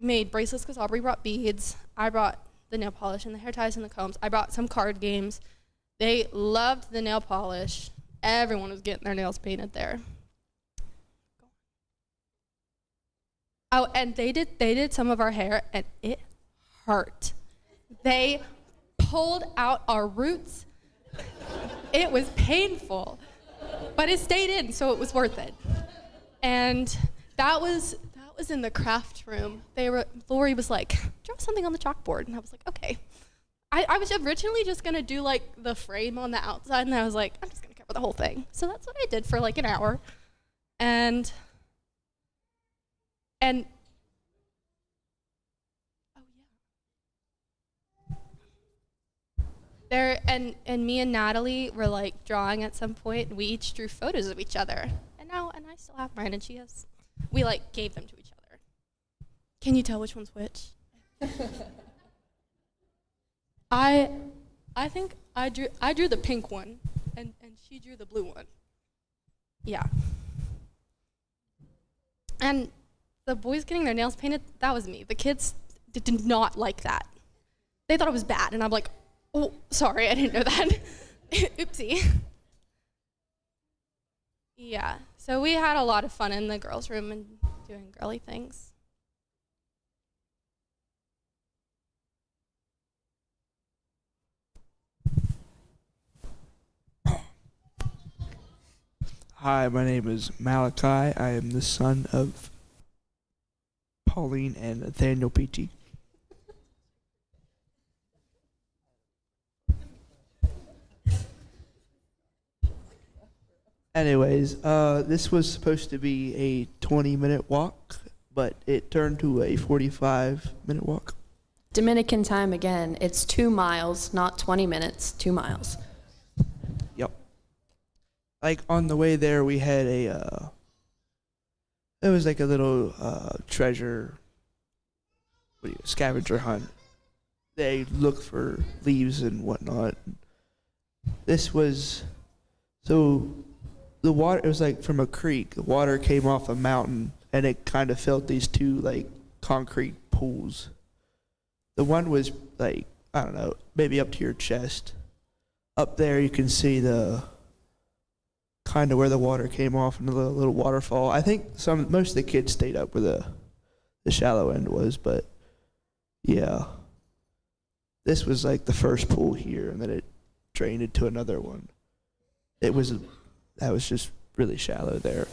made bracelets because Aubrey brought beads. I brought the nail polish and the hair ties and the combs. I brought some card games. They loved the nail polish. Everyone was getting their nails painted there. Oh, and they did some of our hair, and it hurt. They pulled out our roots. It was painful, but it stayed in, so it was worth it. And that was was in the craft room. Lori was like, draw something on the chalkboard. And I was like, okay. I was originally just going to do like the frame on the outside. And I was like, I'm just going to cover the whole thing. So that's what I did for like an hour. And oh yeah. There, and me and Natalie were like drawing at some point. And we each drew photos of each other. And I still have mine, and she has. We like gave them to each other. Can you tell which one's which? I think I drew the pink one, and she drew the blue one. Yeah. And the boys getting their nails painted, that was me. The kids did not like that. They thought it was bad, and I'm like, oh, sorry, I didn't know that. Oopsie. Yeah, so we had a lot of fun in the girls' room and doing girly things. Hi, my name is Malachi. I am the son of Pauline and Nathaniel Peachy. Anyways, this was supposed to be a 20-minute walk, but it turned to a 45-minute walk. Dominican time again. It's 2 miles, not 20 minutes, 2 miles. Yep. Like on the way there, we had it was like a little treasure, scavenger hunt. They look for leaves and whatnot. This was, so the water, it was like from a creek. The water came off a mountain, and it kind of filled these two like concrete pools. The one was like, I don't know, maybe up to your chest. Up there you can see the kind of where the water came off in the little waterfall. I think most of the kids stayed up where the shallow end was, but yeah. This was like the first pool here, and then it drained into another one. That was just really shallow there.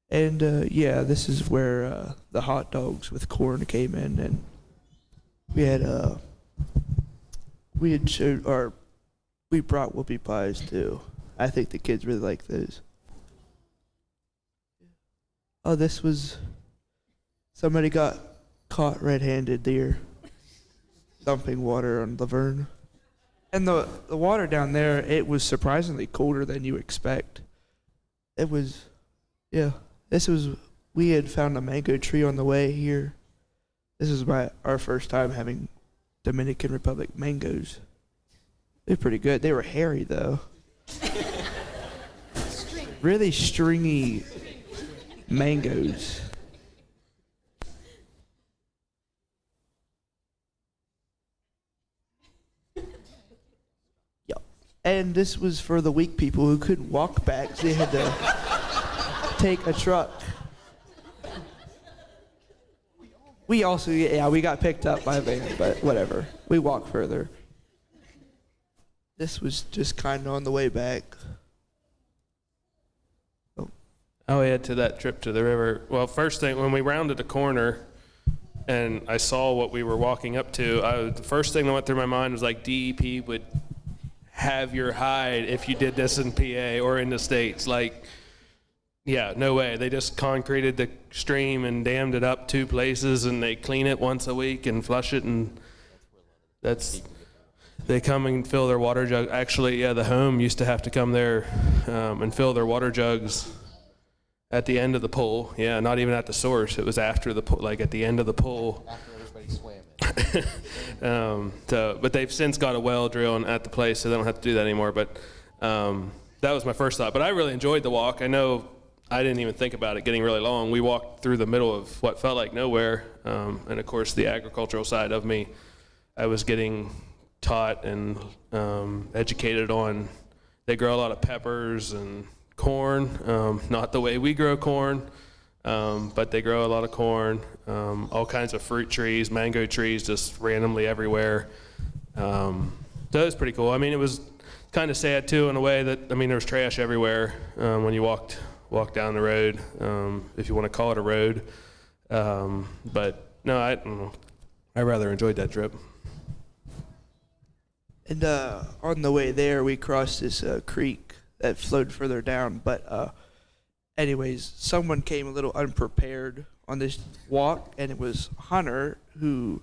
And yeah, this is where the hot dogs with corn came in, and we brought whoopie pies too. I think the kids really like those. Oh, this was, somebody got caught red-handed there, dumping water on Laverne. And the water down there, it was surprisingly colder than you expect. It was, yeah. We had found a mango tree on the way here. This is our first time having Dominican Republic mangoes. They're pretty good. They were hairy though. Really stringy mangoes. Yep. And this was for the weak people who couldn't walk back, so they had to take a truck. We also, we got picked up by a van, but whatever. We walked further. This was just kind of on the way back. I'll add to that trip to the river. Well, first thing, when we rounded the corner and I saw what we were walking up to, the first thing that went through my mind was like, DEP would have your hide if you did this in PA or in the States. Like, yeah, no way. They just concreted the stream and dammed it up 2 places, and they clean it once a week and flush it, and they come and fill their water jug. Actually, yeah, the home used to have to come there and fill their water jugs at the end of the pool. Yeah, not even at the source. It was after the pool, like at the end of the pool. After everybody swam it. But they've since got a well drilled at the place, so they don't have to do that anymore. But that was my first thought. But I really enjoyed the walk. I know I didn't even think about it getting really long. We walked through the middle of what felt like nowhere. And of course, the agricultural side of me, I was getting taught and educated on. They grow a lot of peppers and corn, not the way we grow corn, but they grow a lot of corn, all kinds of fruit trees, mango trees just randomly everywhere. So it was pretty cool. I mean, it was kind of sad too in a way that, I mean, there was trash everywhere when you walked down the road, if you want to call it a road. But no, I don't know. I rather enjoyed that trip. And on the way there, we crossed this creek that flowed further down. But anyways, someone came a little unprepared on this walk, and it was Hunter, who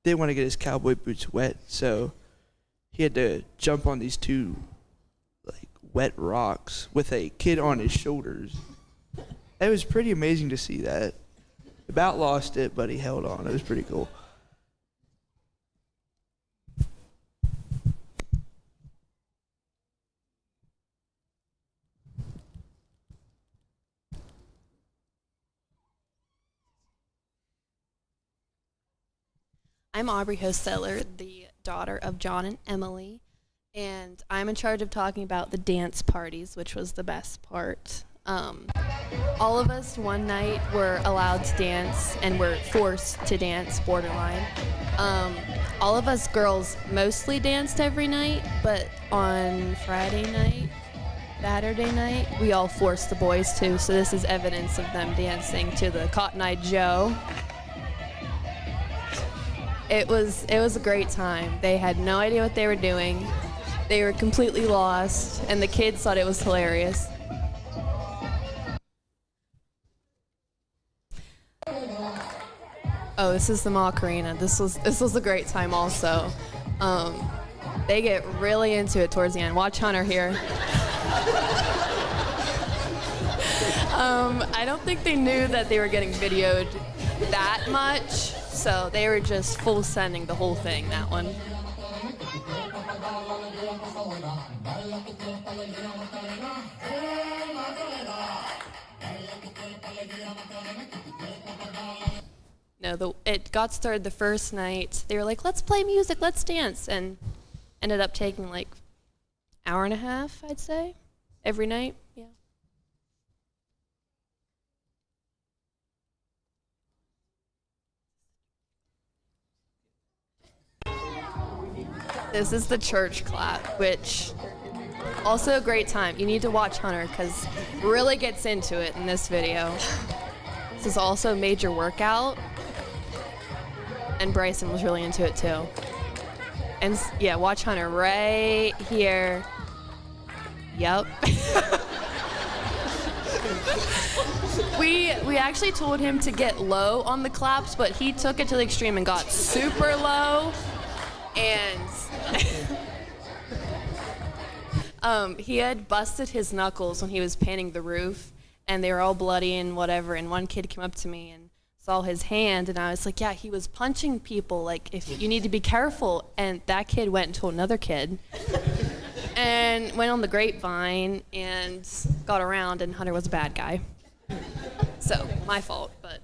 didn't want to get his cowboy boots wet, so he had to jump on these two like wet rocks with a kid on his shoulders. It was pretty amazing to see that. About lost it, but he held on. It was pretty cool. I'm Aubrey Hosteller, the daughter of John and Emily, and I'm in charge of talking about the dance parties, which was the best part. All of us one night were allowed to dance and were forced to dance, borderline. All of us girls mostly danced every night, but on Friday night, Saturday night, we all forced the boys to, so this is evidence of them dancing to the Cotton Eye Joe. It was a great time. They had no idea what they were doing. They were completely lost, and the kids thought it was hilarious. Oh, this is the Macarena. This was a great time also. They get really into it towards the end. Watch Hunter here. I don't think they knew that they were getting videoed that much, so they were just full sending the whole thing, that one. No, it got started the first night. They were like, let's play music, let's dance, and ended up taking like hour and a half, I'd say, every night. Yeah. This is the church clap, which also a great time. You need to watch Hunter because really gets into it in this video. This is also a major workout, and Bryson was really into it too. And yeah, watch Hunter right here. Yep. We actually told him to get low on the claps, but he took it to the extreme and got super low. And he had busted his knuckles when he was painting the roof, and they were all bloody and whatever. And one kid came up to me and saw his hand, and I was like, yeah, he was punching people, like, if you need to be careful. And that kid went and told another kid and went on the grapevine and got around, and Hunter was a bad guy. So, my fault, but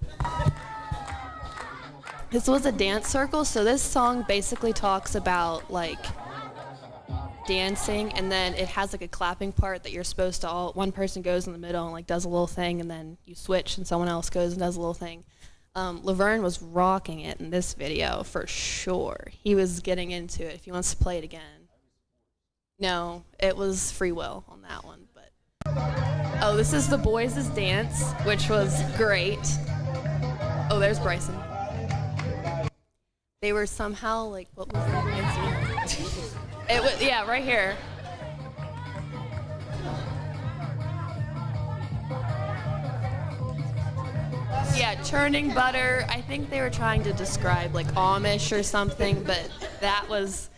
this was a dance circle, so this song basically talks about, like, dancing, and then it has, like, a clapping part that you're supposed to one person goes in the middle and, like, does a little thing, and then you switch and someone else goes and does a little thing. Laverne was rocking it in this video for sure. He was getting into it if he wants to play it again. No, it was free will on that one, but. Oh, this is the boys' dance, which was great. Oh, there's Bryson. They were somehow, like, what was their dancing? It was, yeah, right here. Yeah, churning butter. I think they were trying to describe like Amish or something, but that was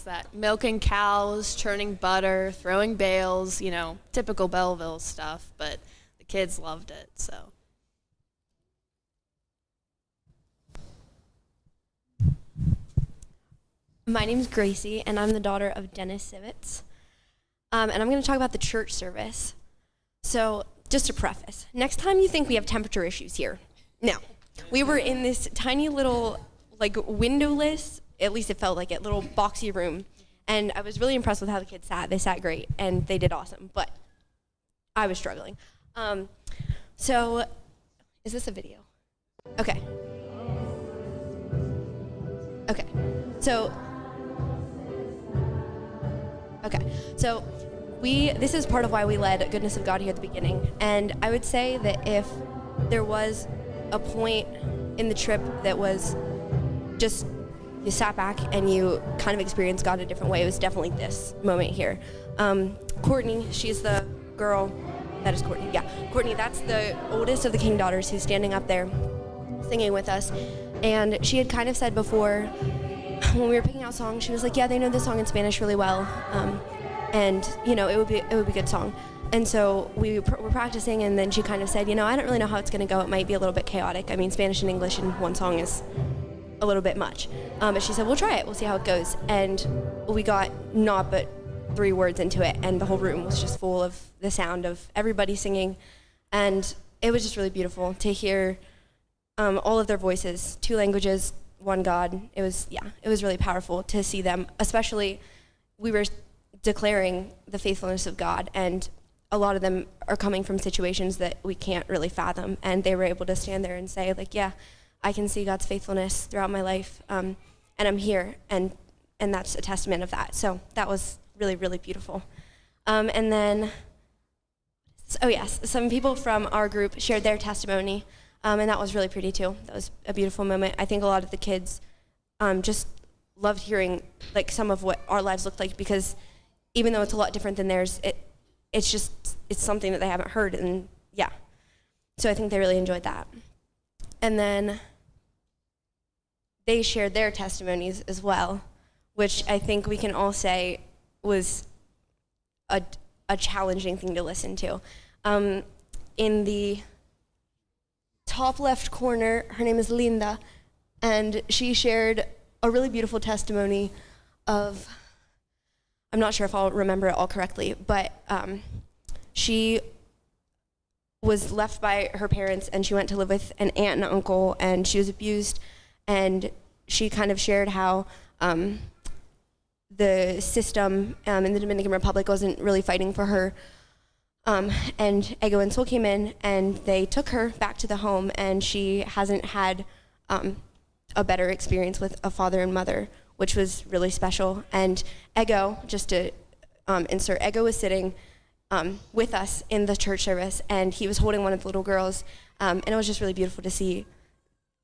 that. Milking cows, churning butter, throwing bales, you know, typical Belleville stuff, but the kids loved it, so. My name's Gracie, and I'm the daughter of Dennis Sivitz. And I'm going to talk about the church service. So, just to preface, next time you think we have temperature issues here. No. We were in this tiny little, like, windowless, at least it felt like it, little boxy room. And I was really impressed with how the kids sat. They sat great, and they did awesome. But I was struggling. So, is this a video? Okay. Okay. So, this is part of why we led Goodness of God here at the beginning. And I would say that if there was a point in the trip that was just, you sat back and you kind of experienced God a different way. It was definitely this moment here. Courtney, she's the girl, that is Courtney, yeah. Courtney, that's the oldest of the King daughters who's standing up there singing with us. And she had kind of said before, when we were picking out songs, she was like, yeah, they know this song in Spanish really well. And you know, it would be a good song. And so we were practicing, and then she kind of said, you know, I don't really know how it's gonna go. It might be a little bit chaotic. I mean, Spanish and English in one song is a little bit much. But she said, we'll try it, we'll see how it goes. And we got not but 3 words into it, and the whole room was just full of the sound of everybody singing. And it was just really beautiful to hear all of their voices, 2 languages, 1 God. It was really powerful to see them, especially we were declaring the faithfulness of God, and a lot of them are coming from situations that we can't really fathom, and they were able to stand there and say, like, yeah, I can see God's faithfulness throughout my life, and I'm here, and that's a testament of that. So that was really, really beautiful. And then, oh yes, some people from our group shared their testimony, and that was really pretty too. That was a beautiful moment. I think a lot of the kids just loved hearing like some of what our lives looked like, because even though it's a lot different than theirs, it's something that they haven't heard, and yeah. So I think they really enjoyed that. And then they shared their testimonies as well, which I think we can all say was a challenging thing to listen to. In the top left corner, her name is Linda, and she shared a really beautiful testimony of, I'm not sure if I'll remember it all correctly, but she was left by her parents, and she went to live with an aunt and uncle, and she was abused, and she kind of shared how the system in the Dominican Republic wasn't really fighting for her. And Ego and Sol came in, and they took her back to the home, and she hasn't had a better experience with a father and mother, which was really special. And Ego, just to insert, Ego was sitting with us in the church service, and he was holding one of the little girls, and it was just really beautiful to see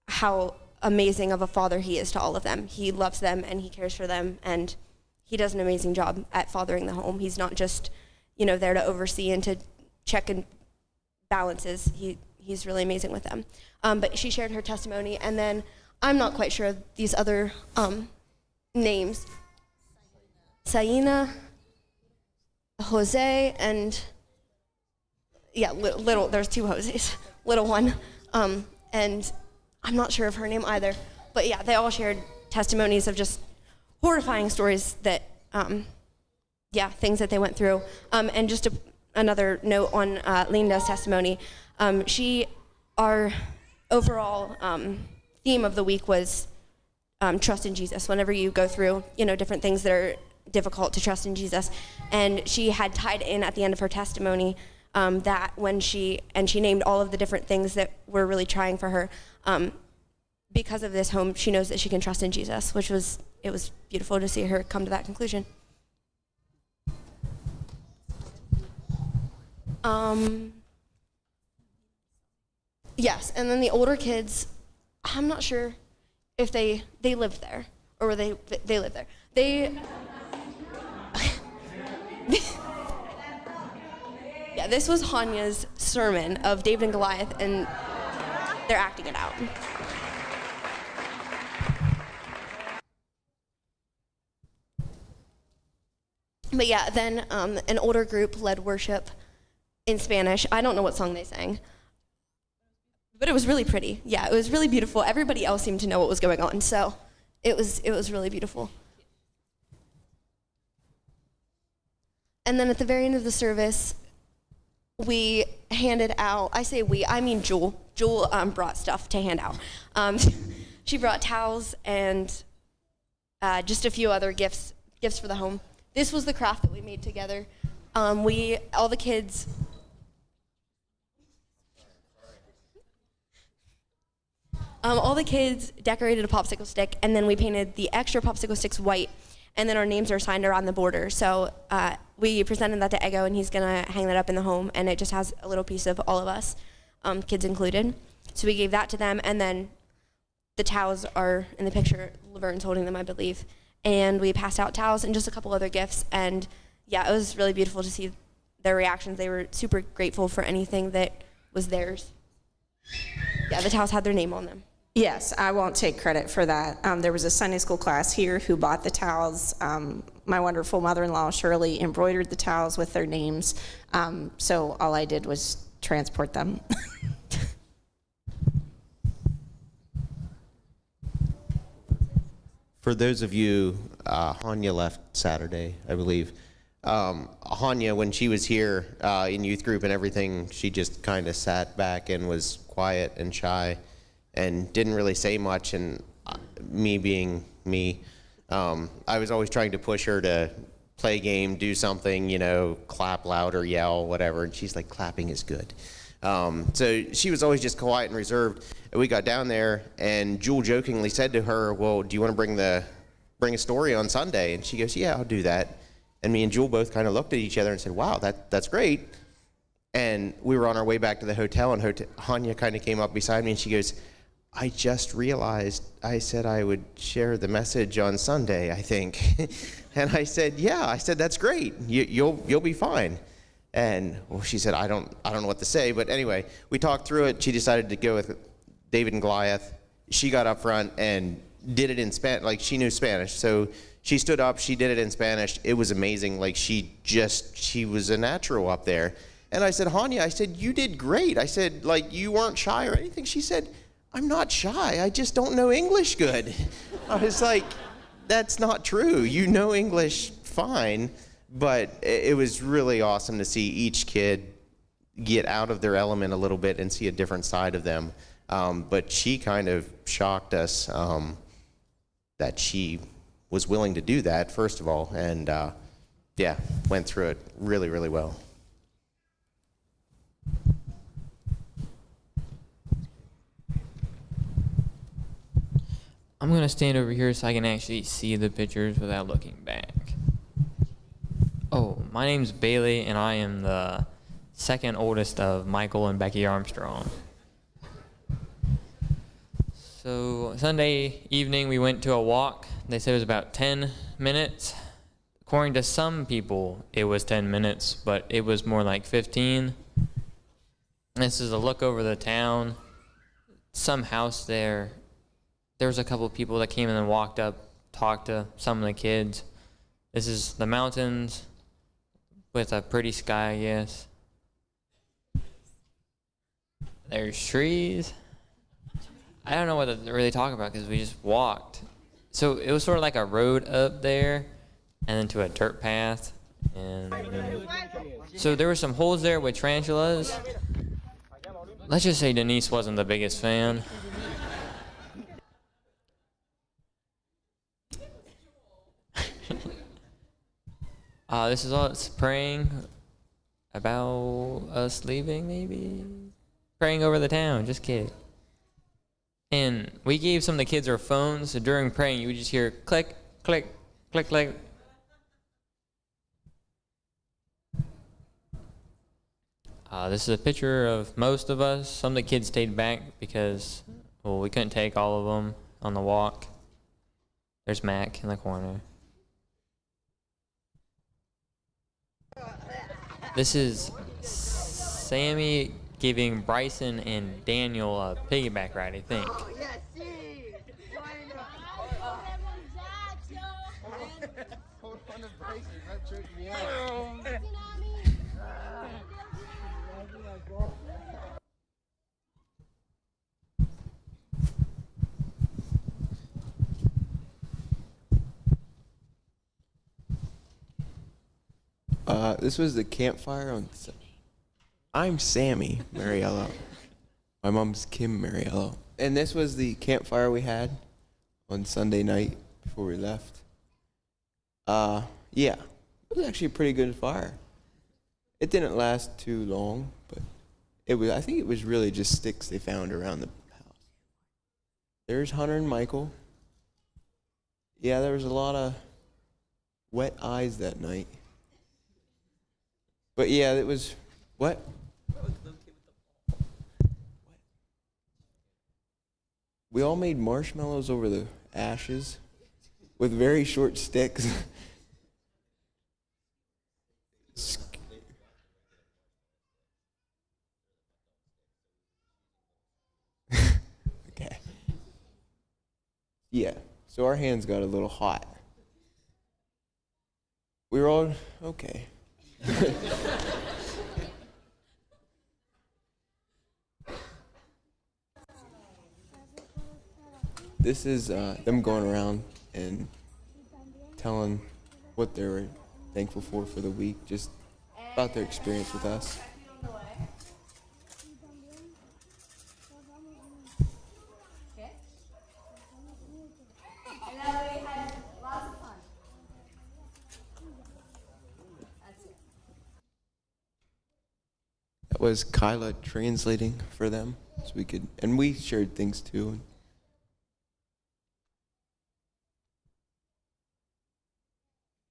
how amazing of a father he is to all of them. He loves them, and he cares for them, and he does an amazing job at fathering the home. He's not just, there to oversee and to check and balances. He's really amazing with them. But she shared her testimony, and then I'm not quite sure of these other names. Saina, Jose, and yeah, little, there's 2 Jose's, little one. And I'm not sure of her name either. But yeah, they all shared testimonies of just horrifying stories that, things that they went through. And just another note on Linda's testimony. Our overall theme of the week was trust in Jesus. Whenever you go through, different things that are difficult, to trust in Jesus. And she had tied in at the end of her testimony that when she named all of the different things that were really trying for her, because of this home, she knows that she can trust in Jesus, it was beautiful to see her come to that conclusion. Yes, and then the older kids, I'm not sure if they lived there, or were they lived there. Yeah, this was Hanya's sermon of David and Goliath, and they're acting it out. But yeah, then an older group led worship in Spanish. I don't know what song they sang, but it was really pretty. Yeah, it was really beautiful. Everybody else seemed to know what was going on, so it was really beautiful. And then at the very end of the service, we handed out, I say we, I mean Jewel. Jewel brought stuff to hand out. She brought towels and just a few other gifts for the home. This was the craft that we made together. All the kids decorated a popsicle stick, and then we painted the extra popsicle sticks white, and then our names are signed around the border. So we presented that to Ego, and he's gonna hang that up in the home, and it just has a little piece of all of us, kids included. So we gave that to them, and then the towels are in the picture. Laverne's holding them, I believe. And we passed out towels and just a couple other gifts. And yeah, it was really beautiful to see their reactions. They were super grateful for anything that was theirs. Yeah, the towels had their name on them. Yes, I won't take credit for that. There was a Sunday school class here who bought the towels. My wonderful mother-in-law, Shirley, embroidered the towels with their names. So all I did was transport them. For those of you, Hanya left Saturday, I believe. Hanya, when she was here in youth group and everything, she just kind of sat back and was quiet and shy and didn't really say much. And me being me, I was always trying to push her to play a game, do something, you know, clap louder, yell, whatever. And she's like, clapping is good. So she was always just quiet and reserved. And we got down there, and Jewel jokingly said to her, well, do you want to bring a story on Sunday? And she goes, yeah, I'll do that. And me and Jewel both kind of looked at each other and said, wow, that's great. And we were on our way back to the hotel, and Hanya kind of came up beside me, and she goes, I just realized I said I would share the message on Sunday, I think. And I said, yeah, I said, that's great. You'll be fine. And well, she said, I don't know what to say. But anyway, we talked through it. She decided to go with David and Goliath. She got up front and did it in Spanish, like she knew Spanish. So she stood up, she did it in Spanish. It was amazing. Like she was a natural up there. And I said, Hanya, I said, you did great. I said, like, you weren't shy or anything. She said, I'm not shy. I just don't know English good. I was like, that's not true. You know English fine. But it was really awesome to see each kid get out of their element a little bit and see a different side of them. But she kind of shocked us that she was willing to do that, first of all, and yeah, went through it really, really well. I'm going to stand over here so I can actually see the pictures without looking back. Oh, my name's Bailey, and I am the second oldest of Michael and Becky Armstrong. So Sunday evening, we went to a walk. They said it was about 10 minutes. According to some people, it was 10 minutes, but it was more like 15. This is a look over the town. Some house there. There was a couple of people that came in and walked up, talked to some of the kids. This is the mountains with a pretty sky, I guess. There's trees. I don't know what to really talk about because we just walked. So it was sort of like a road up there and then to a dirt path. And so there were some holes there with tarantulas. Let's just say Denise wasn't the biggest fan. This is us praying about us leaving, maybe? Praying over the town, just kidding. And we gave some of the kids our phones, so during praying, you would just hear click, click, click, click. This is a picture of most of us. Some of the kids stayed back because, well, we couldn't take all of them on the walk. There's Mac in the corner. This is Sammy giving Bryson and Daniel a piggyback ride, I think. This was the campfire on. I'm Sammy Mariello. My mom's Kim Mariello. And this was the campfire we had on Sunday night before we left. Yeah, it was actually a pretty good fire. It didn't last too long, but it was. I think it was really just sticks they found around the house. There's Hunter and Michael. Yeah, there was a lot of wet eyes that night. But yeah, it was, what? We all made marshmallows over the ashes with very short sticks. Okay. Yeah, so our hands got a little hot. We were all okay. This is them going around and telling what they were thankful for the week, just about their experience with us. That was Kyla translating for them, so we could, and we shared things too.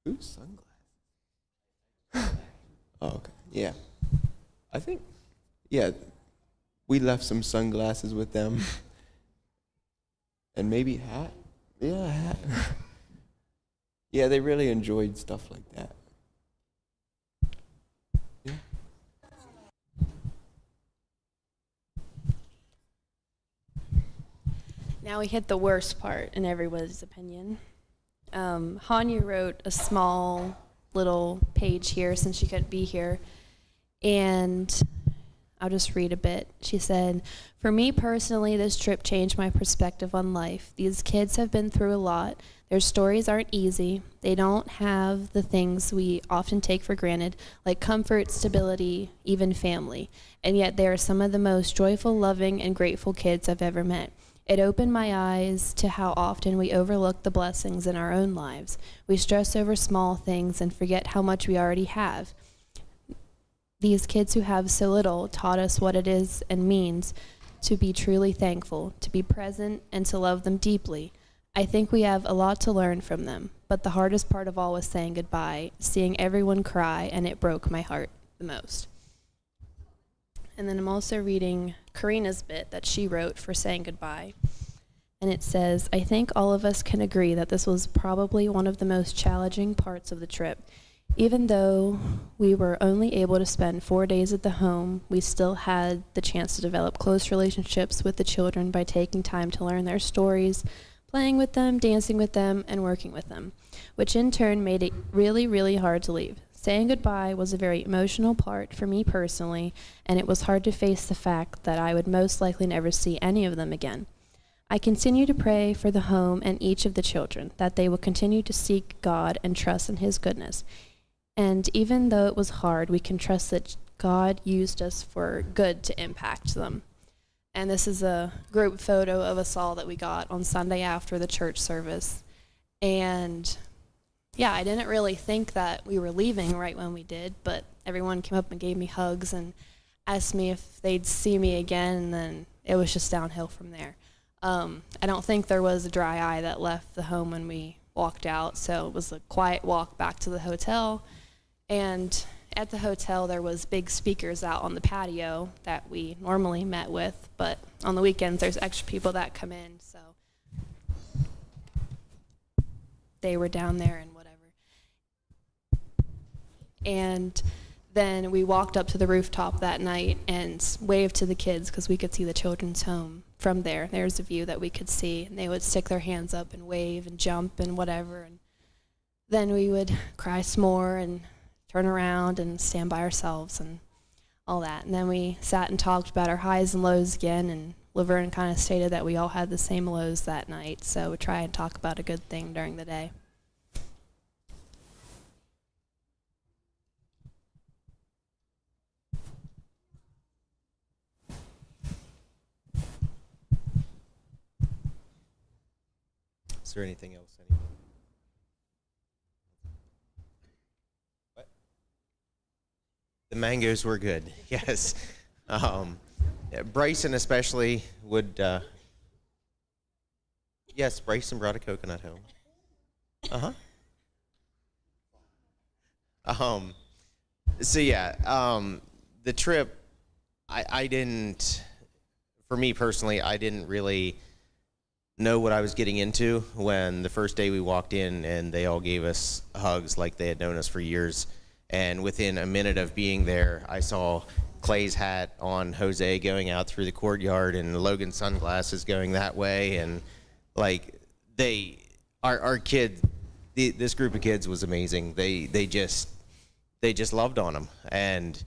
Whose sunglasses? Oh, okay. Yeah. I think, yeah, we left some sunglasses with them. And maybe a hat. Yeah, a hat. Yeah, they really enjoyed stuff like that. Yeah. Now we hit the worst part in everyone's opinion. Hanya wrote a small little page here since she couldn't be here, and I'll just read a bit. She said, "For me personally, this trip changed my perspective on life. These kids have been through a lot. Their stories aren't easy. They don't have the things we often take for granted, like comfort, stability, even family. And yet they are some of the most joyful, loving, and grateful kids I've ever met. It opened my eyes to how often we overlook the blessings in our own lives. We stress over small things and forget how much we already have. These kids who have so little taught us what it is and means to be truly thankful, to be present, and to love them deeply. I think we have a lot to learn from them, but the hardest part of all was saying goodbye, seeing everyone cry, and it broke my heart the most." And then I'm also reading Karina's bit that she wrote for saying goodbye. And it says, "I think all of us can agree that this was probably one of the most challenging parts of the trip. Even though we were only able to spend 4 days at the home, we still had the chance to develop close relationships with the children by taking time to learn their stories, playing with them, dancing with them, and working with them, which in turn made it really, really hard to leave. Saying goodbye was a very emotional part for me personally, and it was hard to face the fact that I would most likely never see any of them again. I continue to pray for the home and each of the children, that they will continue to seek God and trust in His goodness. And even though it was hard, we can trust that God used us for good to impact them." And this is a group photo of us all that we got on Sunday after the church service. And yeah, I didn't really think that we were leaving right when we did, but everyone came up and gave me hugs and asked me if they'd see me again, and then it was just downhill from there. I don't think there was a dry eye that left the home when we walked out, so it was a quiet walk back to the hotel. And at the hotel, there was big speakers out on the patio that we normally met with, but on the weekends, there's extra people that come in, so they were down there and whatever. And then we walked up to the rooftop that night and waved to the kids because we could see the children's home from there. There's a view that we could see, and they would stick their hands up and wave and jump and whatever. And then we would cry some more and turn around and stand by ourselves and all that. And then we sat and talked about our highs and lows again, and Laverne kind of stated that we all had the same lows that night, so we try and talk about a good thing during the day. Is there anything else? Anyone? What? The mangoes were good. Yes. Yeah, Bryson especially would. Yes, Bryson brought a coconut home. So yeah, the trip. I didn't. For me personally, I didn't really know what I was getting into when the first day we walked in and they all gave us hugs like they had known us for years. And within a minute of being there, I saw Clay's hat on Jose going out through the courtyard and Logan's sunglasses going that way. And like our kid, this group of kids was amazing. They just loved on them. And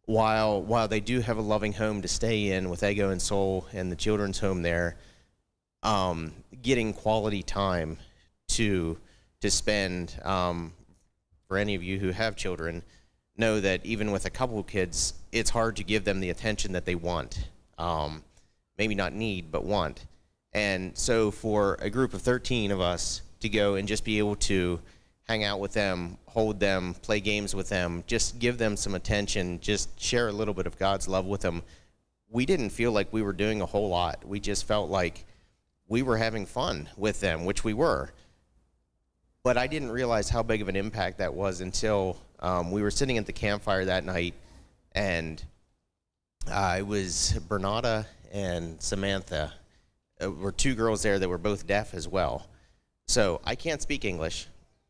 while they do have a loving home to stay in with Ego and Soul and the children's home there, getting quality time to spend, for any of you who have children, know that even with a couple of kids, it's hard to give them the attention that they want. Maybe not need, but want. And so for a group of 13 of us to go and just be able to hang out with them, hold them, play games with them, just give them some attention, just share a little bit of God's love with them, we didn't feel like we were doing a whole lot. We just felt like we were having fun with them, which we were. But I didn't realize how big of an impact that was until we were sitting at the campfire that night, and it was Bernada and Samantha were two girls there that were both deaf as well. So I can't speak English.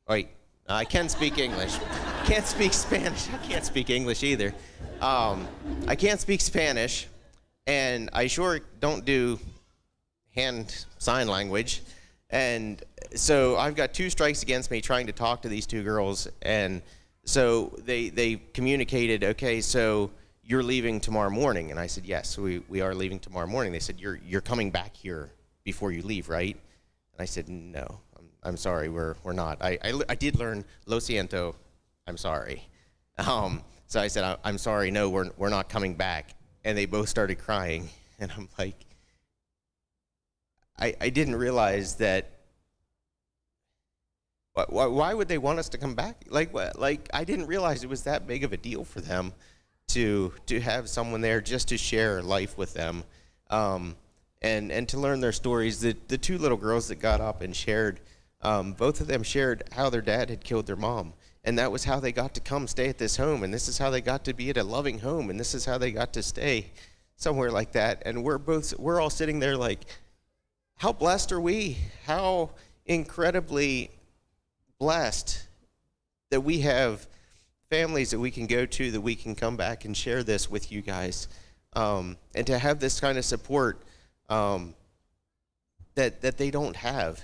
Wait, I can speak English. Can't speak Spanish. I can't speak English either. I can't speak Spanish, and I sure don't do hand sign language. And so I've got 2 strikes against me trying to talk to these 2 girls. And so they communicated, okay, so you're leaving tomorrow morning. And I said, yes, we are leaving tomorrow morning. They said, you're coming back here before you leave, right? And I said, no, I'm sorry, we're not. I did learn lo siento, I'm sorry. So I said, I'm sorry, no, we're not coming back. And they both started crying. And I'm like, I didn't realize that. Why would they want us to come back? Like I didn't realize it was that big of a deal for them to have someone there just to share life with them, and to learn their stories. The 2 little girls that got up and shared, both of them shared how their dad had killed their mom, and that was how they got to come stay at this home, and this is how they got to be at a loving home, and this is how they got to stay somewhere like that. And we're all sitting there like, how blessed are we? How incredibly blessed that we have families that we can go to, that we can come back and share this with you guys, and to have this kind of support that they don't have.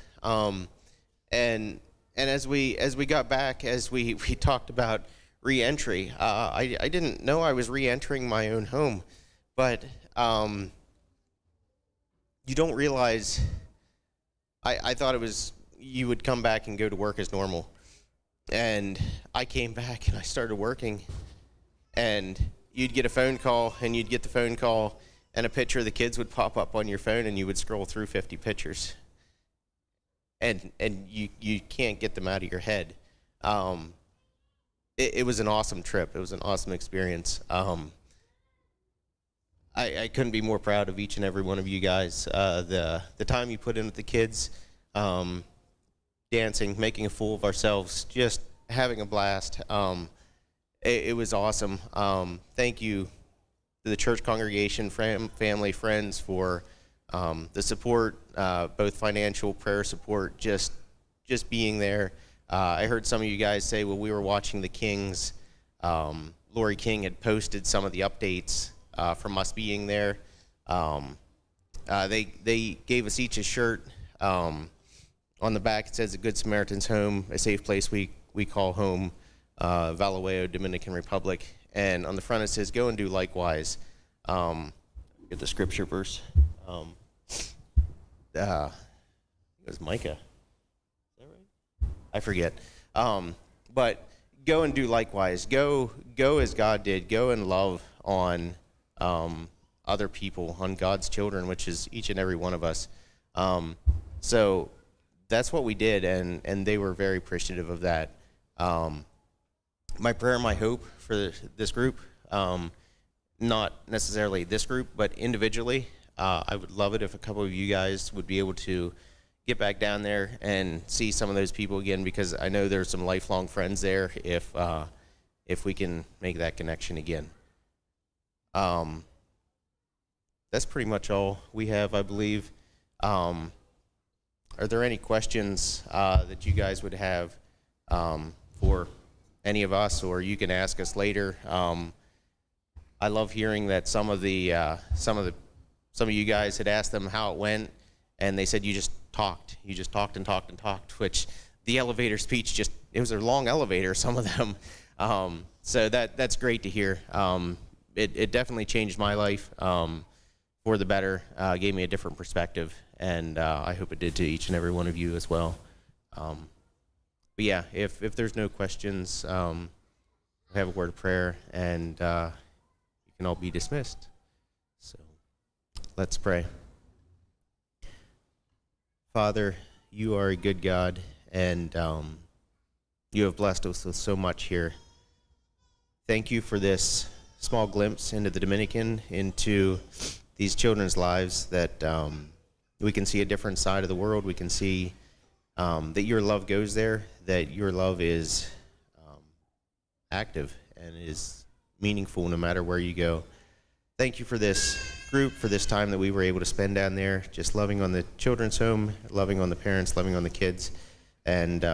And as we got back, as we talked about re-entry, I didn't know I was re-entering my own home, but you don't realize. I thought it was you would come back and go to work as normal. And I came back and I started working, and you'd get a phone call, and you'd get the phone call, and a picture of the kids would pop up on your phone, and you would scroll through 50 pictures. And you can't get them out of your head. It was an awesome trip. It was an awesome experience. I couldn't be more proud of each and every one of you guys. The time you put in with the kids, dancing, making a fool of ourselves, just having a blast. It was awesome. Thank you to the church congregation, family, friends for the support, both financial, prayer support, just being there. I heard some of you guys say, well, we were watching the Kings. Lori King had posted some of the updates from us being there. They gave us each a shirt. On the back it says, "A Good Samaritan's Home, a safe place we call home, Vallejo, Dominican Republic." And on the front it says, "Go and do likewise." Get the scripture verse. It was Micah. Is that right? I forget. But go and do likewise. Go as God did. Go and love on other people, on God's children, which is each and every one of us. So that's what we did, and they were very appreciative of that. My prayer, my hope for this group, not necessarily this group, but individually, I would love it if a couple of you guys would be able to get back down there and see some of those people again, because I know there's some lifelong friends there if we can make that connection again. That's pretty much all we have, I believe. are there any questions that you guys would have for any of us, or you can ask us later? I love hearing that some of you guys had asked them how it went, and they said you just talked and talked, which the elevator speech it was a long elevator, some of them. So that's great to hear. It definitely changed my life for the better, gave me a different perspective, and I hope it did to each and every one of you as well. But yeah, if there's no questions, we'll have a word of prayer, and you can all be dismissed. So let's pray. Father, you are a good God, and you have blessed us with so much here. Thank you for this small glimpse into the Dominican, into these children's lives, that we can see a different side of the world. We can see that your love goes there, that your love is active and is meaningful no matter where you go. Thank you for this group, for this time that we were able to spend down there, just loving on the children's home, loving on the parents, loving on the kids. And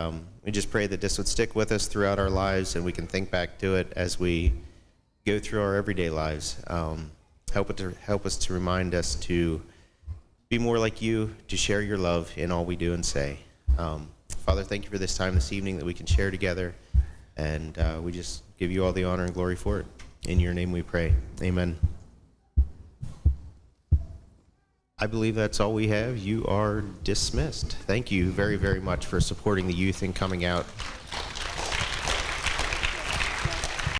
we just pray that this would stick with us throughout our lives, and we can think back to it as we go through our everyday lives. Help us to remind us to be more like you, to share your love in all we do and say. Father, thank you for this time this evening that we can share together, and we just give you all the honor and glory for it. In your name we pray. Amen. I believe that's all we have. You are dismissed. Thank you very, very much for supporting the youth and coming out.